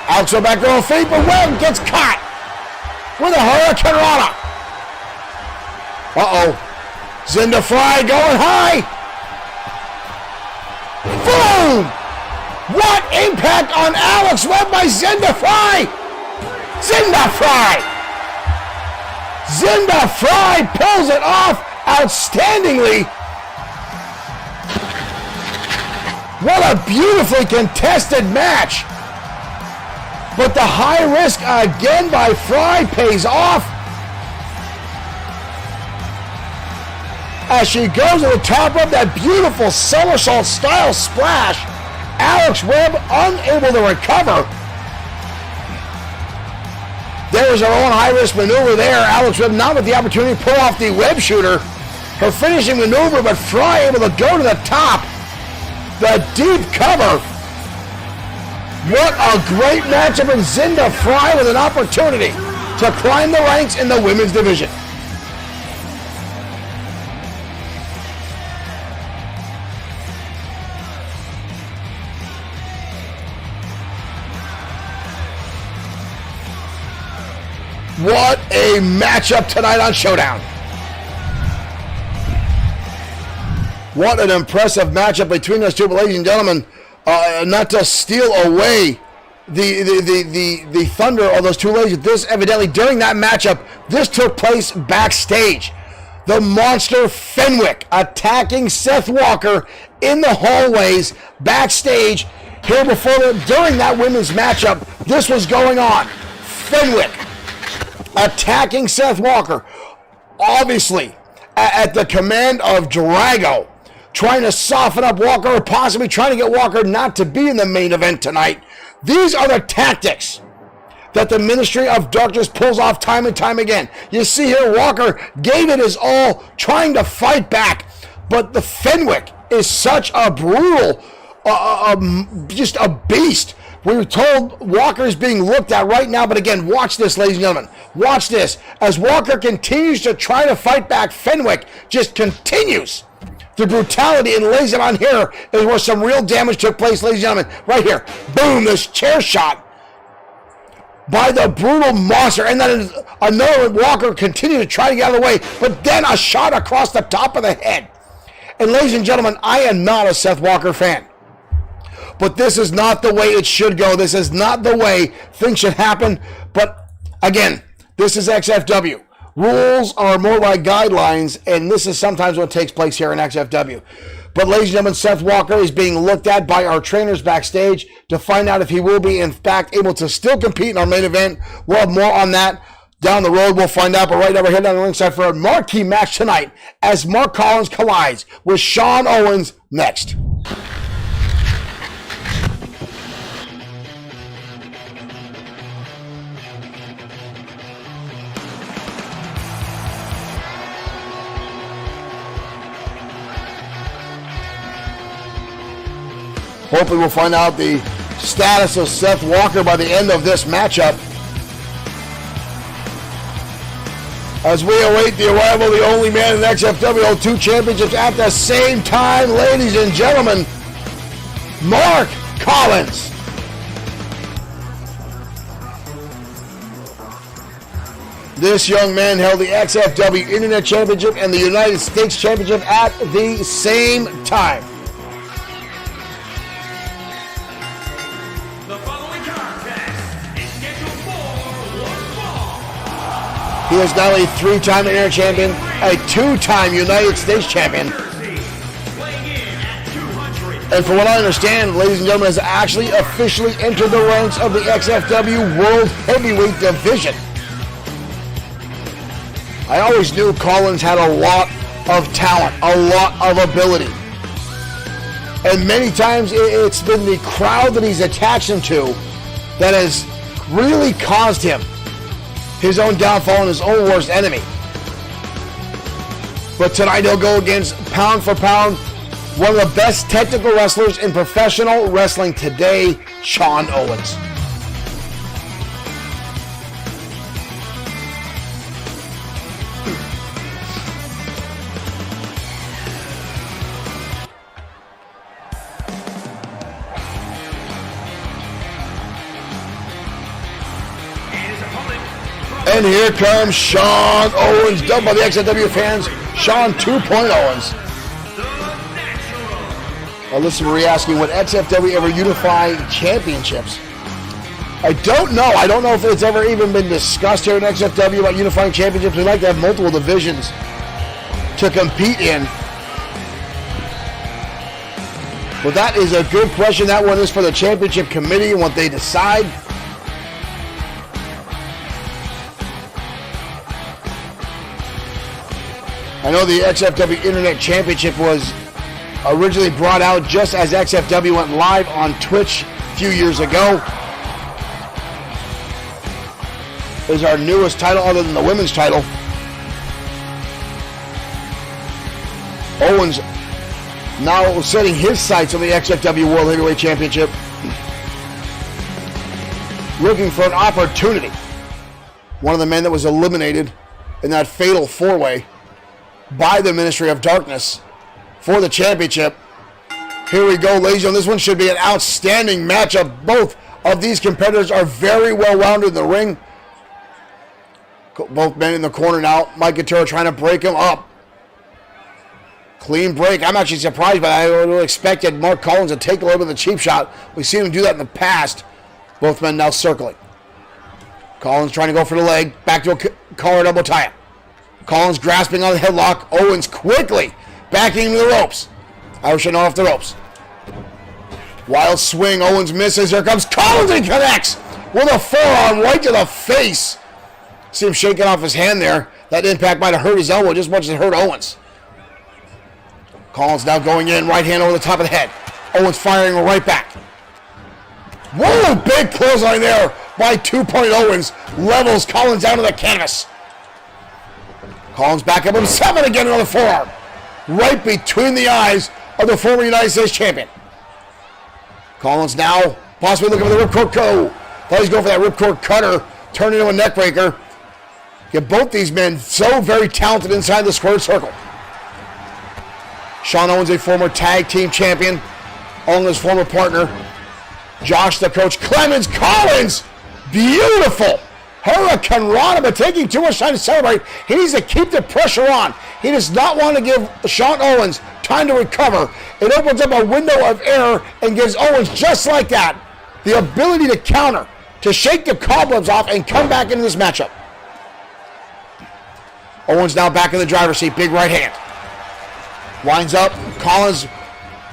Alex Webb back to her feet, but Webb gets caught with a Hurricane Rana. Uh-oh. Jinder Fry going high. Boom! What impact on Alex Webb by Jinder Fry! Jinder Fry! Jinder Fry pulls it off outstandingly. What a beautifully contested match. But the high risk again by Fry pays off. As she goes to the top of that beautiful somersault style splash, Alex Webb unable to recover. There was her own high-risk maneuver there. Alex Webb not with the opportunity to pull off the web shooter. Her finishing maneuver, but Fry able to go to the top. The deep cover. What a great matchup, and Jinder Fry with an opportunity to climb the ranks in the women's division. What a matchup tonight on Showdown. What an impressive matchup between those two, but ladies and gentlemen, not to steal away the thunder of those two ladies. This evidently during that matchup, this took place backstage. The monster Fenwick attacking Seth Walker in the hallways backstage here during that women's matchup. This was going on. Fenwick attacking Seth Walker, obviously at the command of Drago, trying to soften up Walker, or possibly trying to get Walker not to be in the main event tonight. These are the tactics that the Ministry of Darkness pulls off time and time again. You see here, Walker gave it his all, trying to fight back, but the Fenwick is such a brutal, just a beast. We were told Walker is being looked at right now, but again, watch this, ladies and gentlemen. Watch this. As Walker continues to try to fight back, Fenwick just continues the brutality and lays it on. Here is where some real damage took place, ladies and gentlemen. Right here. Boom, this chair shot by the brutal monster. And then another Walker continued to try to get out of the way, but then a shot across the top of the head. And ladies and gentlemen, I am not a Seth Walker fan. but this is not the way it should go. This is not the way things should happen. But again, this is XFW. Rules are more like guidelines, and this is sometimes what takes place here in XFW. But ladies and gentlemen, Seth Walker is being looked at by our trainers backstage to find out if he will be, in fact, able to still compete in our main event. We'll have more on that down the road. We'll find out. But right now, we're heading down the ringside for a marquee match tonight as Mark Collins collides with Sean Owens next. Hopefully we'll find out the status of Seth Walker by the end of this matchup. As we await the arrival of the only man in XFW 2 championships at the same time, ladies and gentlemen, Mark Collins. This young man held the XFW Internet Championship and the United States Championship at the same time. He is not only a 3-time Internet Champion, a 2-time United States Champion. And from what I understand, ladies and gentlemen, has actually officially entered the ranks of the XFW World Heavyweight Division. I always knew Collins had a lot of talent, a lot of ability. And many times it's been the crowd that he's attached him to that has really caused him his own downfall and his own worst enemy. But tonight he'll go against, pound for pound, one of the best technical wrestlers in professional wrestling today, Sean Owens. And here comes Sean Owens, dubbed by the XFW fans, Sean 2.0 Owens. Alyssa Marie asking, would XFW ever unify championships? I don't know. I don't know if it's ever even been discussed here in XFW about unifying championships. We like to have multiple divisions to compete in. Well, that is a good question. That one is for the championship committee and what they decide. I know the XFW Internet Championship was originally brought out just as XFW went live on Twitch a few years ago. It is our newest title other than the women's title. Owens now setting his sights on the XFW World Heavyweight Championship, looking for an opportunity. One of the men that was eliminated in that fatal four-way by the Ministry of Darkness for the championship. Here we go, ladies and gentlemen. This one should be an outstanding matchup. Both of these competitors are very well-rounded in the ring. Both men in the corner now. Mike Gattura trying to break him up. Clean break. I'm actually surprised, but I would have expected Mark Collins to take a little bit of the cheap shot. We've seen him do that in the past. Both men now circling. Collins trying to go for the leg. Back to a collar double tie. Collins grasping on the headlock. Owens quickly backing into the ropes. Irish off the ropes. Wild swing. Owens misses. Here comes Collins and connects with a forearm right to the face. See him shaking off his hand there. That impact might have hurt his elbow just as much as it hurt Owens. Collins now going in. Right hand over the top of the head. Owens firing right back. Whoa, big clothesline there by 2.0 Owens. Levels Collins down to the canvas. Collins back up himself and again another forearm. Right between the eyes of the former United States champion. Collins now possibly looking for the ripcord go. Thought he's going for that ripcord cutter. Turn into a neck breaker. Get both these men so very talented inside the squared circle. Sean Owens, a former tag team champion, along with his former partner, Josh the Coach Clemens. Collins, beautiful Hurricane Rana, but taking too much time to celebrate. He needs to keep the pressure on. He does not want to give Sean Owens time to recover. It opens up a window of error and gives Owens, just like that, the ability to counter, to shake the cobwebs off and come back into this matchup. Owens now back in the driver's seat, big right hand. Winds up, Collins.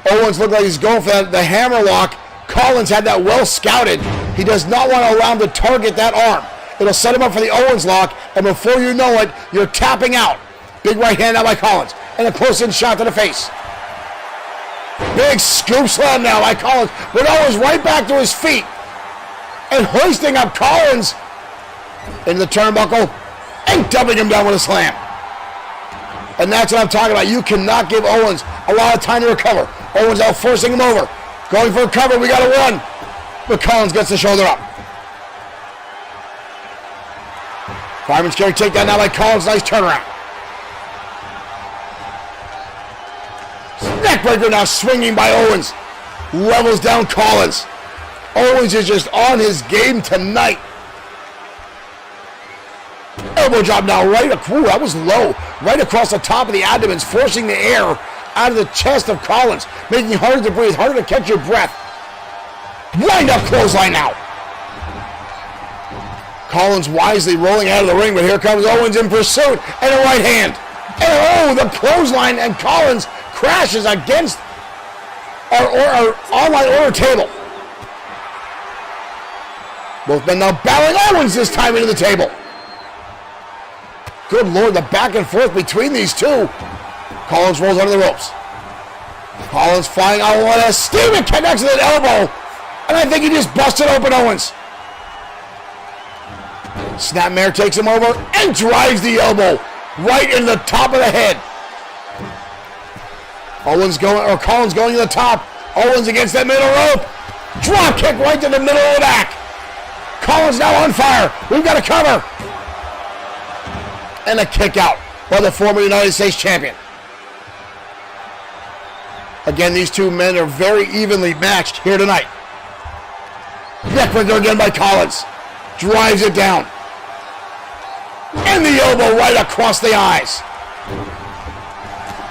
Owens looked like he's going for the hammer lock. Collins had that well scouted. He does not want to allow him to target that arm. It'll set him up for the Owens lock, and before you know it, you're tapping out. Big right hand out by Collins, and a close-in shot to the face. Big scoop slam now by Collins, with Owens right back to his feet, and hoisting up Collins into the turnbuckle, and dumping him down with a slam. And that's what I'm talking about. You cannot give Owens a lot of time to recover. Owens out forcing him over. Going for a cover, we got to run. But Collins gets the shoulder up. Fireman's carry takedown now by Collins. Nice turnaround. Neckbreaker now swinging by Owens. Levels down Collins. Owens is just on his game tonight. Elbow drop now right, that was low. Right across the top of the abdomen, forcing the air out of the chest of Collins, making it harder to breathe, harder to catch your breath. Wind up clothesline now. Collins wisely rolling out of the ring, but here comes Owens in pursuit, and a right hand. And the clothesline, and Collins crashes against our online order table. Both men now battling. Owens this time into the table. Good Lord, the back and forth between these two. Collins rolls under the ropes. Collins flying out on a Steven connects with an elbow. And I think he just busted open Owens. Snapmare takes him over and drives the elbow right in the top of the head. Collins going to the top. Owens against that middle rope. Drop kick right to the middle of the back. Collins now on fire. We've got a cover. And a kick out by the former United States champion. Again, these two men are very evenly matched here tonight. Neckbreaker again by Collins. Drives it down. And the elbow right across the eyes.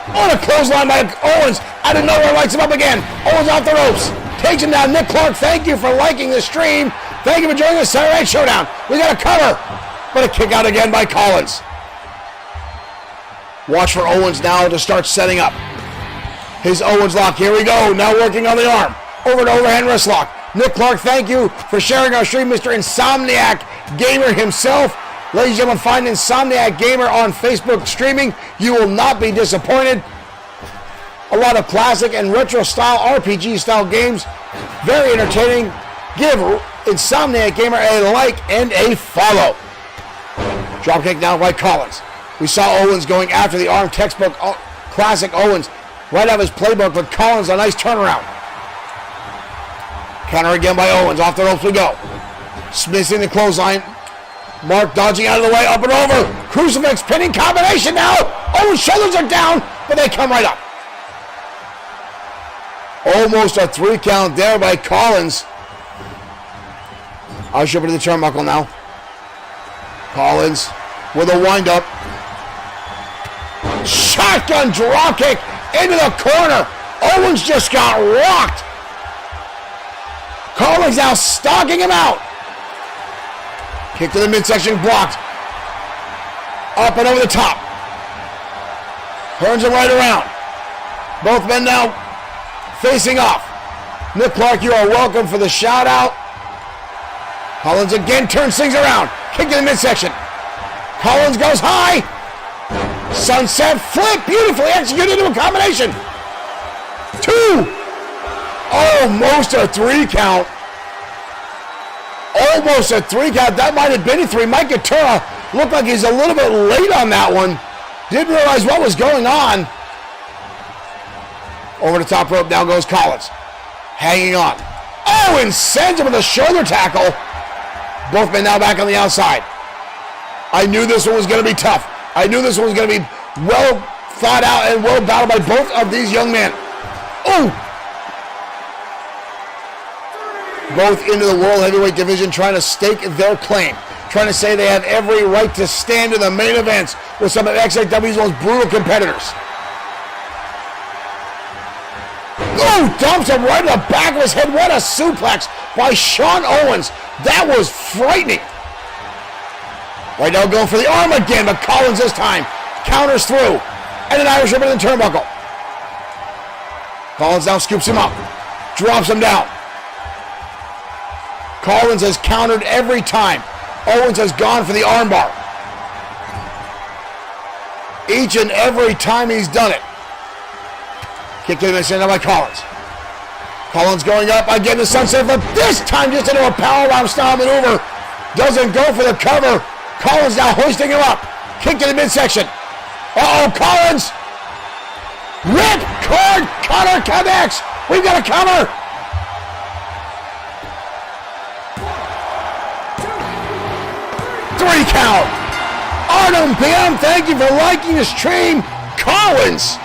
On a clothesline by Owens. Out of nowhere, lights him up again. Owens off the ropes. Takes him down. Nick Clark, thank you for liking the stream. Thank you for joining us Saturday Night Showdown. We got a cover. But a kick out again by Collins. Watch for Owens now to start setting up. His Owens lock. Here we go. Now working on the arm. Over to overhand wrist lock. Nick Clark, thank you for sharing our stream. Mr. Insomniac Gamer himself. Ladies and gentlemen, find Insomniac Gamer on Facebook streaming. You will not be disappointed. A lot of classic and retro style RPG style games. Very entertaining. Give Insomniac Gamer a like and a follow. Dropkick now by Collins. We saw Owens going after the arm, textbook classic Owens. Right out of his playbook, but Collins a nice turnaround. Counter again by Owens. Off the ropes we go. Missing the clothesline. Mark dodging out of the way, up and over. Crucifix pinning combination now. Owens' shoulders are down, but they come right up. Almost a 3 count there by Collins. I'll ship it to the turnbuckle now. Collins with a wind-up. Shotgun dropkick into the corner. Owens just got rocked. Collins now stalking him out. Kick to the midsection, blocked. Up and over the top. Turns him right around. Both men now facing off. Nick Clark, you are welcome for the shout out. Collins again turns things around. Kick to the midsection. Collins goes high. Sunset flip, beautifully executed into a combination. 2. Almost a 3 count. Almost a 3 count. That might have been a 3. Mike Gatura looked like he's a little bit late on that one. Didn't realize what was going on. Over the top rope now goes Collins. Hanging on. Owens sends him with a shoulder tackle. Both men now back on the outside. I knew this one was going to be tough. I knew this one was going to be well thought out and well battled by both of these young men. Ooh! Both into the World Heavyweight Division trying to stake their claim. trying to say they have every right to stand in the main events with some of XFW's most brutal competitors. Oh, dumps him right in the back of his head. What a suplex by Sean Owens. That was frightening. Right now going for the arm again, but Collins this time counters through. And an Irish whip in the turnbuckle. Collins now scoops him up. Drops him down. Collins has countered every time. Owens has gone for the armbar. Each and every time he's done it. Kick to the midsection by Collins. Collins going up again to sunset, but this time just into a powerbomb style maneuver. Doesn't go for the cover. Collins now hoisting him up. Kick to the midsection. Uh-oh, Collins. Rip cord cutter connects. We've got a cover. 3 count. Artem PM, thank you for liking the stream. Collins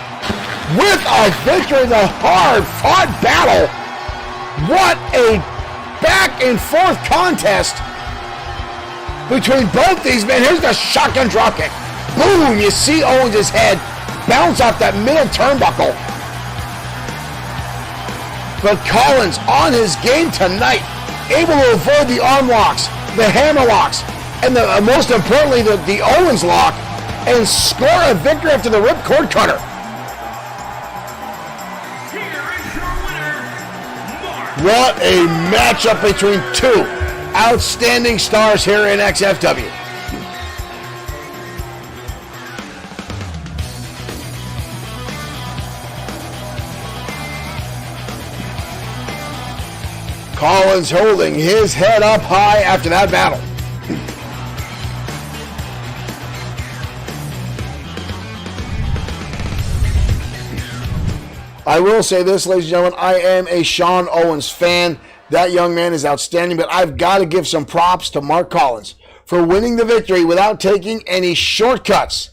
with a victory in the hard-fought battle. What a back-and-forth contest between both these men. Here's the shotgun dropkick. Boom! You see Owens' head bounce off that middle turnbuckle. But Collins on his game tonight, able to avoid the arm locks, the hammer locks, and most importantly, the Owens lock, and score a victory after the ripcord cutter. What a matchup between two outstanding stars here in XFW. Collins holding his head up high after that battle. I will say this, ladies and gentlemen, I am a Sean Owens fan. That young man is outstanding, but I've got to give some props to Mark Collins for winning the victory without taking any shortcuts.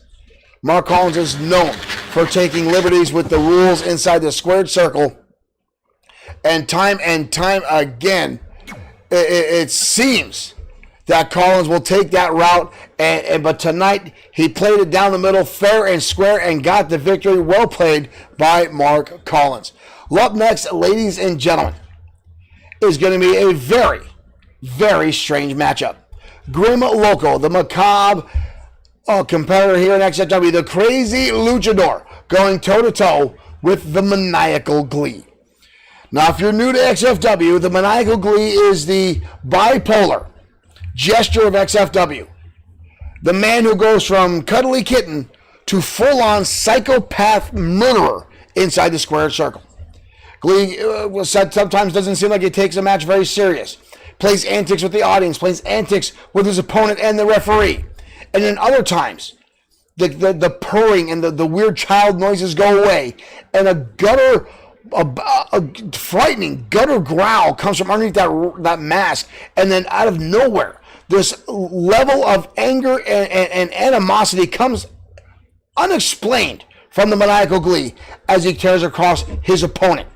Mark Collins is known for taking liberties with the rules inside the squared circle. And time again, it seems that Collins will take that route. But tonight, he played it down the middle, fair and square, and got the victory. Well played by Mark Collins. Up next, ladies and gentlemen, is going to be a very, very strange matchup. Grim Loco, the macabre competitor here in XFW, the crazy luchador, going toe-to-toe with the maniacal Glee. Now, if you're new to XFW, the maniacal Glee is the bipolar gesture of XFW. The man who goes from cuddly kitten to full-on psychopath murderer inside the squared circle. Glee sometimes doesn't seem like he takes a match very serious. Plays antics with the audience, plays antics with his opponent and the referee. And then other times, the purring and the weird child noises go away, and a frightening gutter growl comes from underneath that mask, and then out of nowhere, this level of anger and animosity comes unexplained from the maniacal Glee as he tears across his opponent.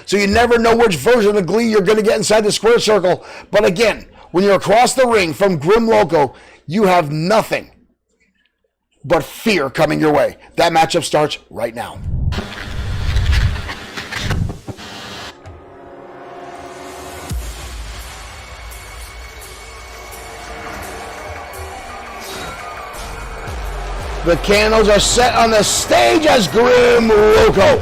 So you never know which version of Glee you're going to get inside the square circle. But again, when you're across the ring from Grim Loco, you have nothing but fear coming your way. That matchup starts right now. The candles are set on the stage as Grim Loco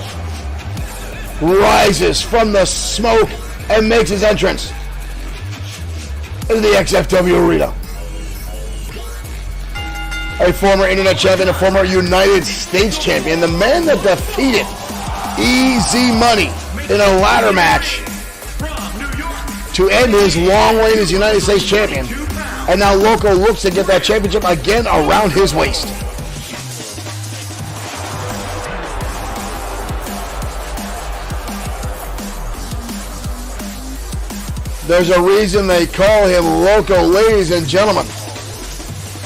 rises from the smoke and makes his entrance into the XFW arena. A former internet champion, a former United States champion, the man that defeated Easy Money in a ladder match to end his long reign as United States champion. And now Loco looks to get that championship again around his waist. There's a reason they call him Loco, ladies and gentlemen.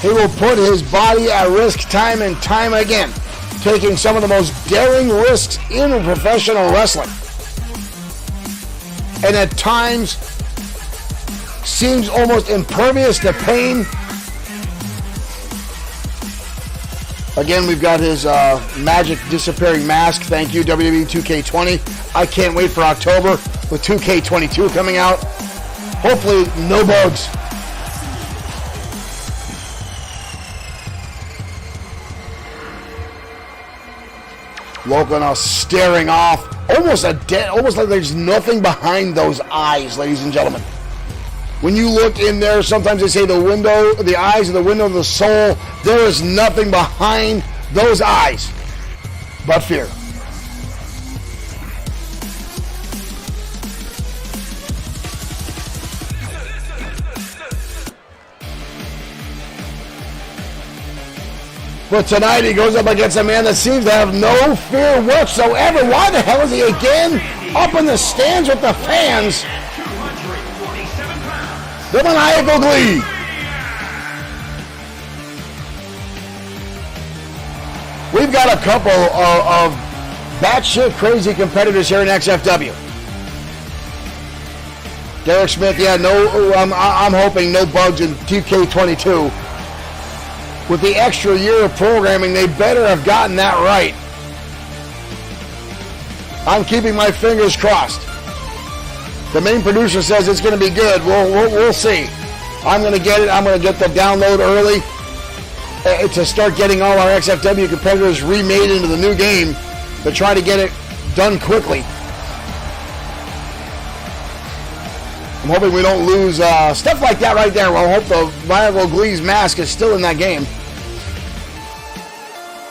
He will put his body at risk time and time again, taking some of the most daring risks in professional wrestling. And at times, seems almost impervious to pain. Again, we've got his magic disappearing mask. Thank you, WWE 2K20. I can't wait for October with 2K22 coming out. Hopefully, no bugs. Loco now staring off, almost like there's nothing behind those eyes, ladies and gentlemen. When you look in there, sometimes they say the eyes are the window of the soul. There is nothing behind those eyes but fear. But tonight he goes up against a man that seems to have no fear whatsoever. Why the hell is he again up in the stands with the fans? The Maniacal Glee. We've got a couple of batshit crazy competitors here in XFW. Derek Smith, yeah, I'm hoping no bugs in 2K22. With the extra year of programming, they better have gotten that right. I'm keeping my fingers crossed. The main producer says it's going to be good. We'll see. I'm going to get it. I'm going to get the download early to start getting all our XFW competitors remade into the new game to try to get it done quickly. I'm hoping we don't lose stuff like that right there. Well, I hope the Viable Glee's mask is still in that game.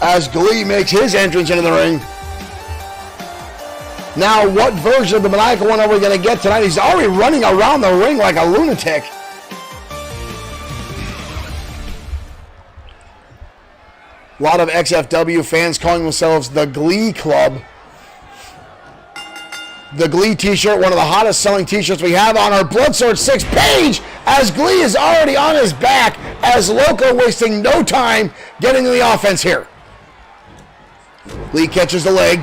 As Glee makes his entrance into the ring. Now, what version of the Maniacal One are we going to get tonight? He's already running around the ring like a lunatic. A lot of XFW fans calling themselves the Glee Club. The Glee t-shirt, one of the hottest selling t-shirts we have on our Bloodsword6 page, as Glee is already on his back, as Loco wasting no time getting to the offense here. Glee catches the leg.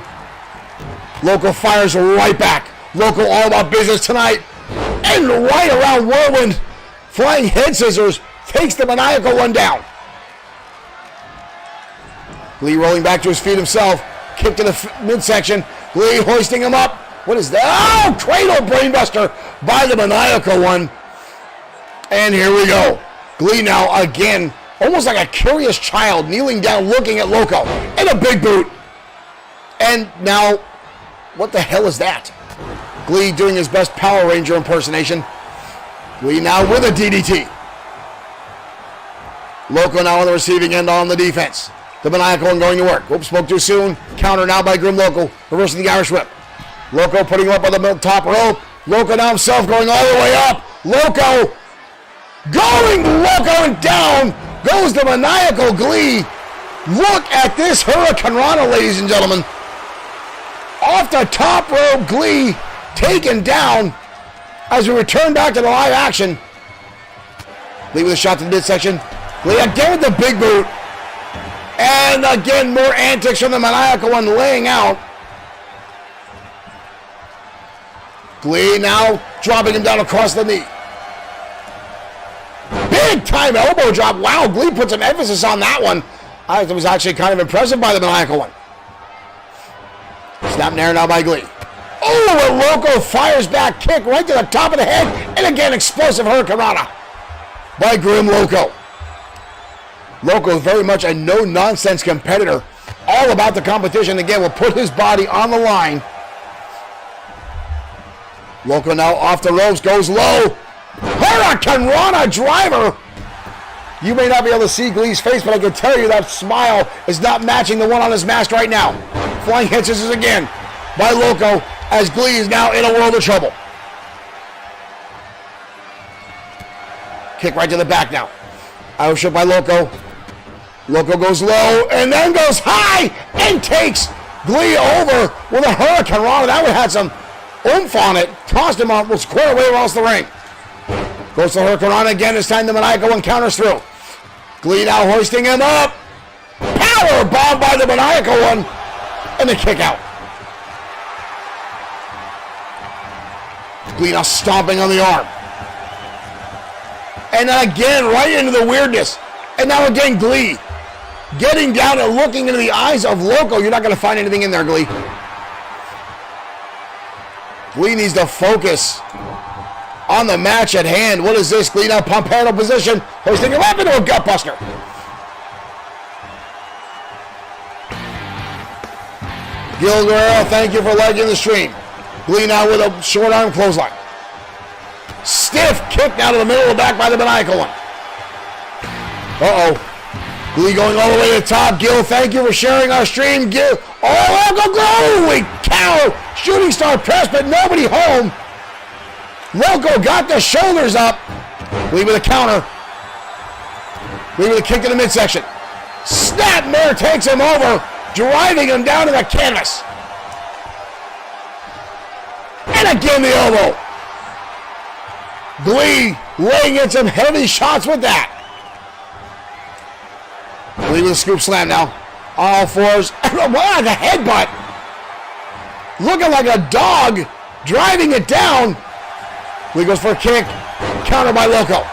Loco fires right back. Loco all about business tonight. And right around Whirlwind, flying head scissors, takes the Maniacal One down. Glee rolling back to his feet himself. Kick to the midsection. Glee hoisting him up. What is that? Oh, cradle brainbuster by the Maniacal One. And here we go. Glee now again, almost like a curious child, kneeling down, looking at Loco. And a big boot. And now, what the hell is that? Glee doing his best Power Ranger impersonation. Glee now with a DDT. Loco now on the receiving end on the defense. The Maniacal One going to work. Oops, spoke too soon. Counter now by Grim Loco. Reversing the Irish Whip. Loco putting him up on the top rope. Loco now himself going all the way up. Loco going Loco and down goes the Maniacal Glee. Look at this Hurricane Rana, ladies and gentlemen. Off the top rope, Glee taken down as we return back to the live action. Glee with a shot to the midsection. Glee again with the big boot. And again, more antics from the Maniacal One laying out. Glee now dropping him down across the knee. Big time elbow drop. Wow, Glee put some emphasis on that one. I think it was actually kind of impressive by the Maniacal One. Snap nair now by Glee. Oh, and Loco fires back kick right to the top of the head. And again, explosive Hurricane Rana by Grim Loco. Loco is very much a no-nonsense competitor. All about the competition. Again, will put his body on the line. Loco now off the ropes, goes low. Hurricane Rana driver. You may not be able to see Glee's face, but I can tell you that smile is not matching the one on his mask right now. Flying head scissors again by Loco as Glee is now in a world of trouble. Kick right to the back now. Irish Whip by Loco. Loco goes low and then goes high and takes Glee over with a Hurricane Rana. That would have had some oomph on it. Tossed him off, was square away across the ring. Goes to Hurricane Rana again. This time the Maniacal One counters through. Glee now hoisting him up. Power bomb by the Maniacal One. And the kick out. Glee now stomping on the arm. And then again, right into the weirdness. And now again, Glee. Getting down and looking into the eyes of Loco. You're not going to find anything in there, Glee. Glee needs to focus on the match at hand. What is this? Glee now Pompano position. Hoisting him up into a gutbuster. Gil Guerrero, thank you for liking the stream. Glee now with a short arm clothesline. Stiff kick now to the middle of the back by the maniacal one. Uh-oh. Glee going all the way to the top. Gil, thank you for sharing our stream. Gil, holy cow! Shooting star press, but nobody home. Loco got the shoulders up. Glee with a counter. Glee with a kick to the midsection. Snapmare takes him over, driving him down to the canvas. And again the elbow. Glee laying in some heavy shots with that. Glee with a scoop slam now. On all fours. What a headbutt. Looking like a dog. Driving it down. Glee goes for a kick. Counter by Loco.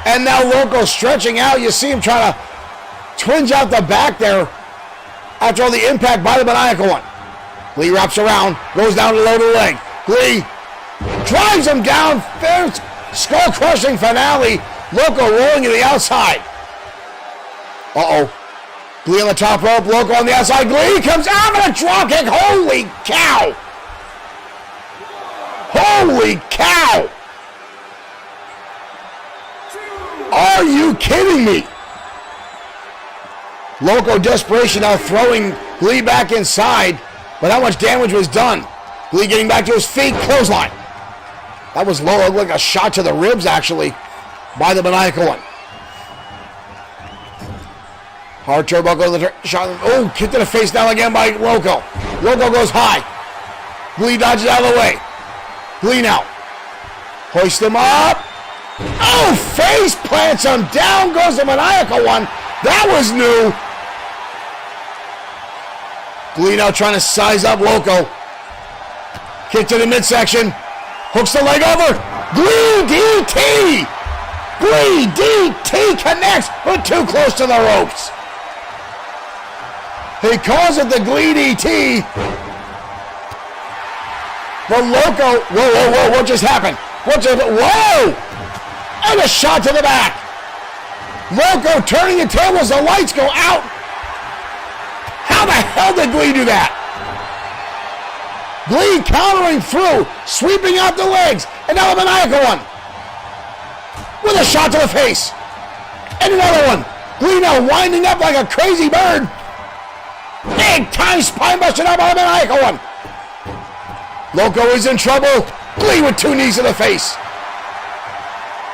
And now Loco stretching out. You see him trying to twinge out the back there after all the impact by the maniacal one. Glee wraps around. Goes down to the lower leg. Glee drives him down. Skull-crushing finale. Loco rolling to the outside. Uh-oh. Glee on the top rope. Loco on the outside. Glee comes out with a drop kick. Holy cow. Holy cow. Are you kidding me? Loco desperation now throwing Glee back inside. But how much damage was done? Glee getting back to his feet. Clothesline. That was low. It looked like a shot to the ribs, actually, by the maniacal one. Hard turnbuckle to the shot. Oh, kick to the face now again by Loco. Loco goes high. Glee dodges out of the way. Glee now. Hoist him up. Oh, face plants him. Down goes the maniacal one. That was new. Glee now trying to size up Loco. Kick to the midsection. Hooks the leg over. Glee DT. Glee DT connects, but too close to the ropes. He calls it the Glee DT. But Loco, whoa, what just happened? Whoa! And a shot to the back. Loco turning the tables, the lights go out. How the hell did Glee do that? Glee countering through, sweeping out the legs, and now the maniacal one. With a shot to the face. And another one. Glee now winding up like a crazy bird. Big time spine buster out by the maniacal one. Loco is in trouble. Glee with two knees to the face.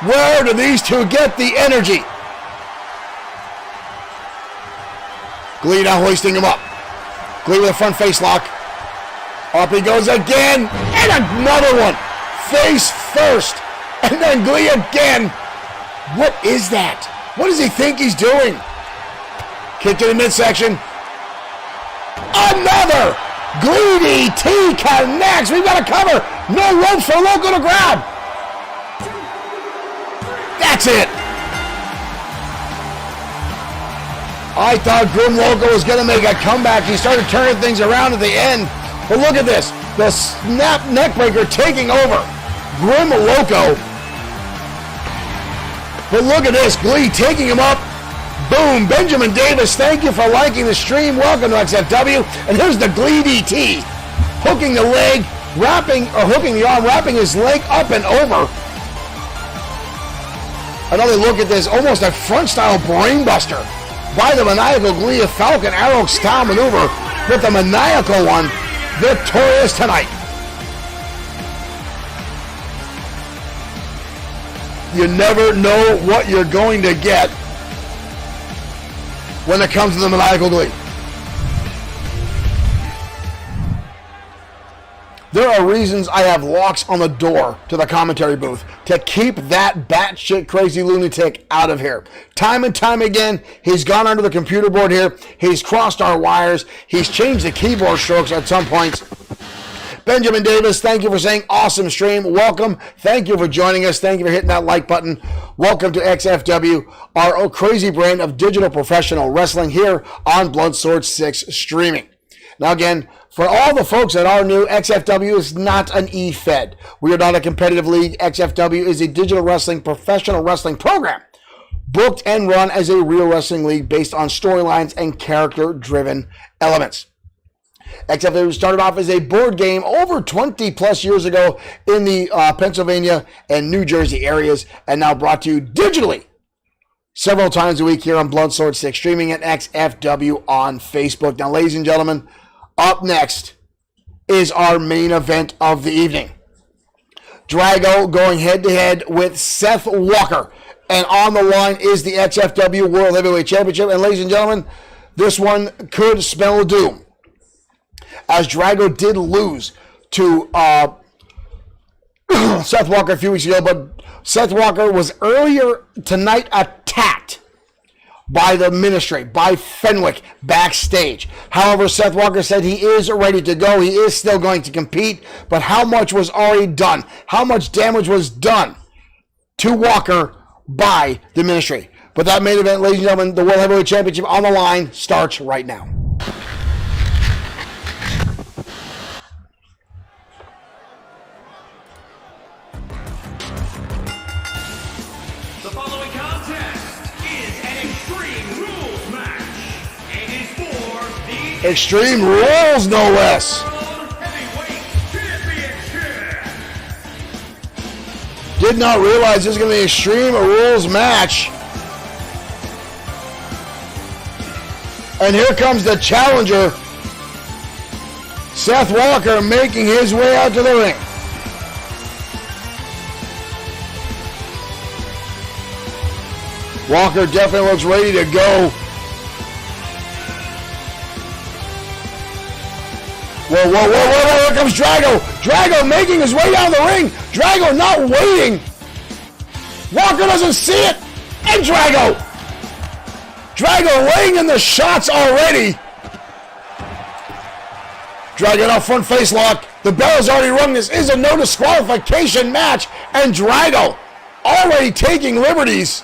Where do these two get the energy? Glee now hoisting him up. Glee with a front face lock. Up he goes again. And another one. Face first. And then Glee again. What is that? What does he think he's doing? Kick to the midsection. Another! Glee DT connects. We've got a cover. No ropes for Loco to grab. That's it. I thought Grim Loco was going to make a comeback. He started turning things around at the end. But look at this. The snap neckbreaker taking over. Grim Loco. But look at this. Glee taking him up. Boom. Benjamin Davis, thank you for liking the stream. Welcome to XFW. And here's the Glee DT. Hooking the leg, hooking the arm, wrapping his leg up and over. Another look at this. Almost a front style brainbuster by the maniacal Glee, a Falcon Arrow style maneuver with the maniacal one victorious tonight. You never know what you're going to get when it comes to the maniacal Glee. There are reasons I have locks on the door to the commentary booth to keep that batshit crazy lunatic out of here. Time and time again, he's gone under the computer board here. He's crossed our wires. He's changed the keyboard strokes at some points. Benjamin Davis, thank you for saying awesome stream. Welcome. Thank you for joining us. Thank you for hitting that like button. Welcome to XFW, our crazy brand of digital professional wrestling here on Bloodsword6 Streaming. Now again, for all the folks that are new, XFW is not an E-Fed. We are not a competitive league. XFW is a digital wrestling professional wrestling program, booked and run as a real wrestling league based on storylines and character-driven elements. XFW started off as a board game over 20 plus years ago in the Pennsylvania and New Jersey areas, and now brought to you digitally several times a week here on Bloodsword6 Streaming and XFW on Facebook. Now, ladies and gentlemen, up next is our main event of the evening. Drago going head-to-head with Seth Walker. And on the line is the XFW World Heavyweight Championship. And ladies and gentlemen, this one could spell doom, as Drago did lose to Seth Walker a few weeks ago. But Seth Walker was earlier tonight attacked by the ministry, by Fenwick, backstage. However, Seth Walker said he is ready to go. He is still going to compete, but how much was already done? How much damage was done to Walker by the ministry? But that main event, ladies and gentlemen, the World Heavyweight Championship on the line, starts right now. Extreme Rules, no less. Did not realize this is going to be an Extreme Rules match. And here comes the challenger, Seth Walker, making his way out to the ring. Walker definitely looks ready to go. Whoa, whoa, whoa, whoa, here comes Drago. Drago making his way down the ring. Drago not waiting. Walker doesn't see it. And Drago laying in the shots already. Drago now front face lock. The bell has already rung. This is a no disqualification match. And Drago already taking liberties,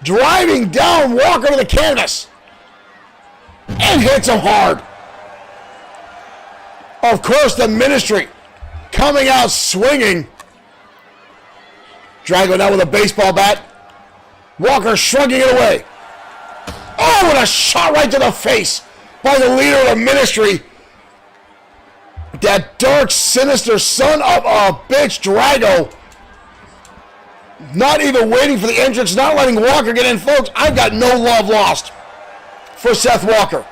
driving down Walker to the canvas. And hits him hard. Of course, the ministry coming out swinging. Drago now with a baseball bat. Walker shrugging it away. Oh, what a shot right to the face by the leader of the ministry. That dark, sinister son of a bitch, Drago. Not even waiting for the entrance, not letting Walker get in. Folks, I've got no love lost for Seth Walker.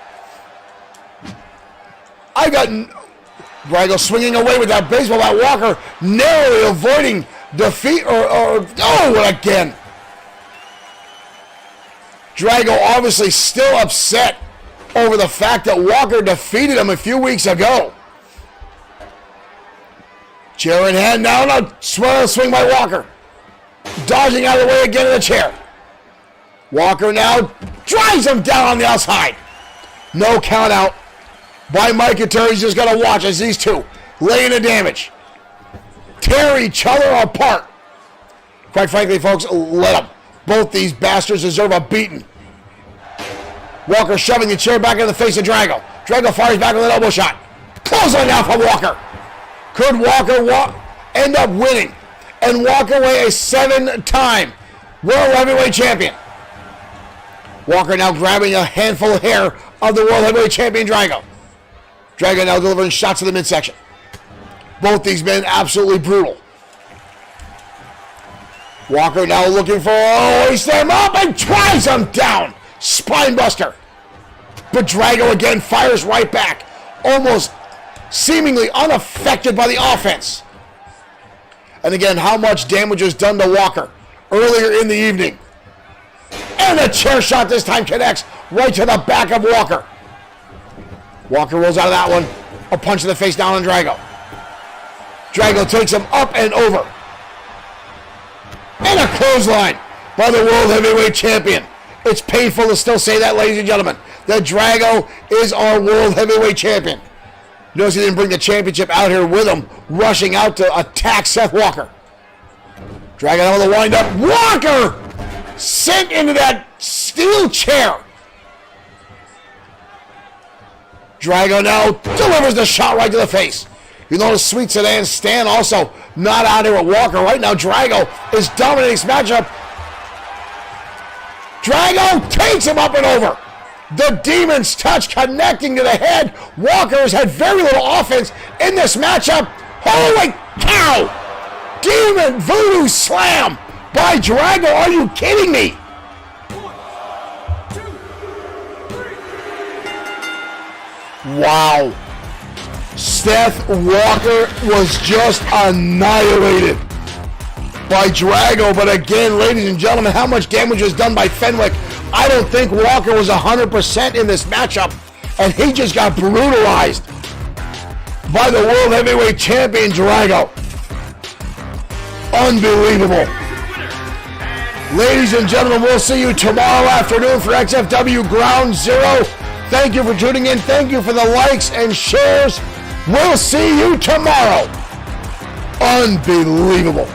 Drago swinging away with that baseball bat. Walker narrowly avoiding defeat what again? Drago obviously still upset over the fact that Walker defeated him a few weeks ago. Chair in hand now, swing by Walker. Dodging out of the way again in the chair. Walker now drives him down on the outside. No count out by Mike and Terry. He's just got to watch as these two laying the damage, tear each other apart. Quite frankly, folks, let them. Both these bastards deserve a beating. Walker shoving the chair back in the face of Drago. Drago fires back with an elbow shot. Clothesline down from Walker. Could Walker end up winning and walk away a 7-time World Heavyweight Champion? Walker now grabbing a handful of hair of the World Heavyweight Champion, Drago. Drago now delivering shots to the midsection. Both these men absolutely brutal. Walker now looking for, hoist him up and drives him down. Spinebuster. But Drago again fires right back, almost seemingly unaffected by the offense. And again, how much damage was done to Walker earlier in the evening. And a chair shot this time connects right to the back of Walker. Walker rolls out of that one. A punch in the face down on Drago. Drago takes him up and over. And a clothesline by the World Heavyweight Champion. It's painful to still say that, ladies and gentlemen, that Drago is our World Heavyweight Champion. Notice he didn't bring the championship out here with him, rushing out to attack Seth Walker. Dragging out of the wind-up. Walker sent into that steel chair. Drago now delivers the shot right to the face. You notice Sweet Sedan Stan also not out here with Walker. Right now, Drago is dominating this matchup. Drago takes him up and over. The Demon's touch connecting to the head. Walker has had very little offense in this matchup. Holy cow! Demon Voodoo Slam by Drago. Are you kidding me? 1, 2, 3. Wow. Seth Walker was just annihilated by Drago. But again, ladies and gentlemen, how much damage was done by Fenwick? I don't think Walker was 100% in this matchup, and he just got brutalized by the World Heavyweight Champion Drago. Unbelievable. Ladies and gentlemen, we'll see you tomorrow afternoon for XFW Ground Zero. Thank you for tuning in. Thank you for the likes and shares. We'll see you tomorrow. Unbelievable.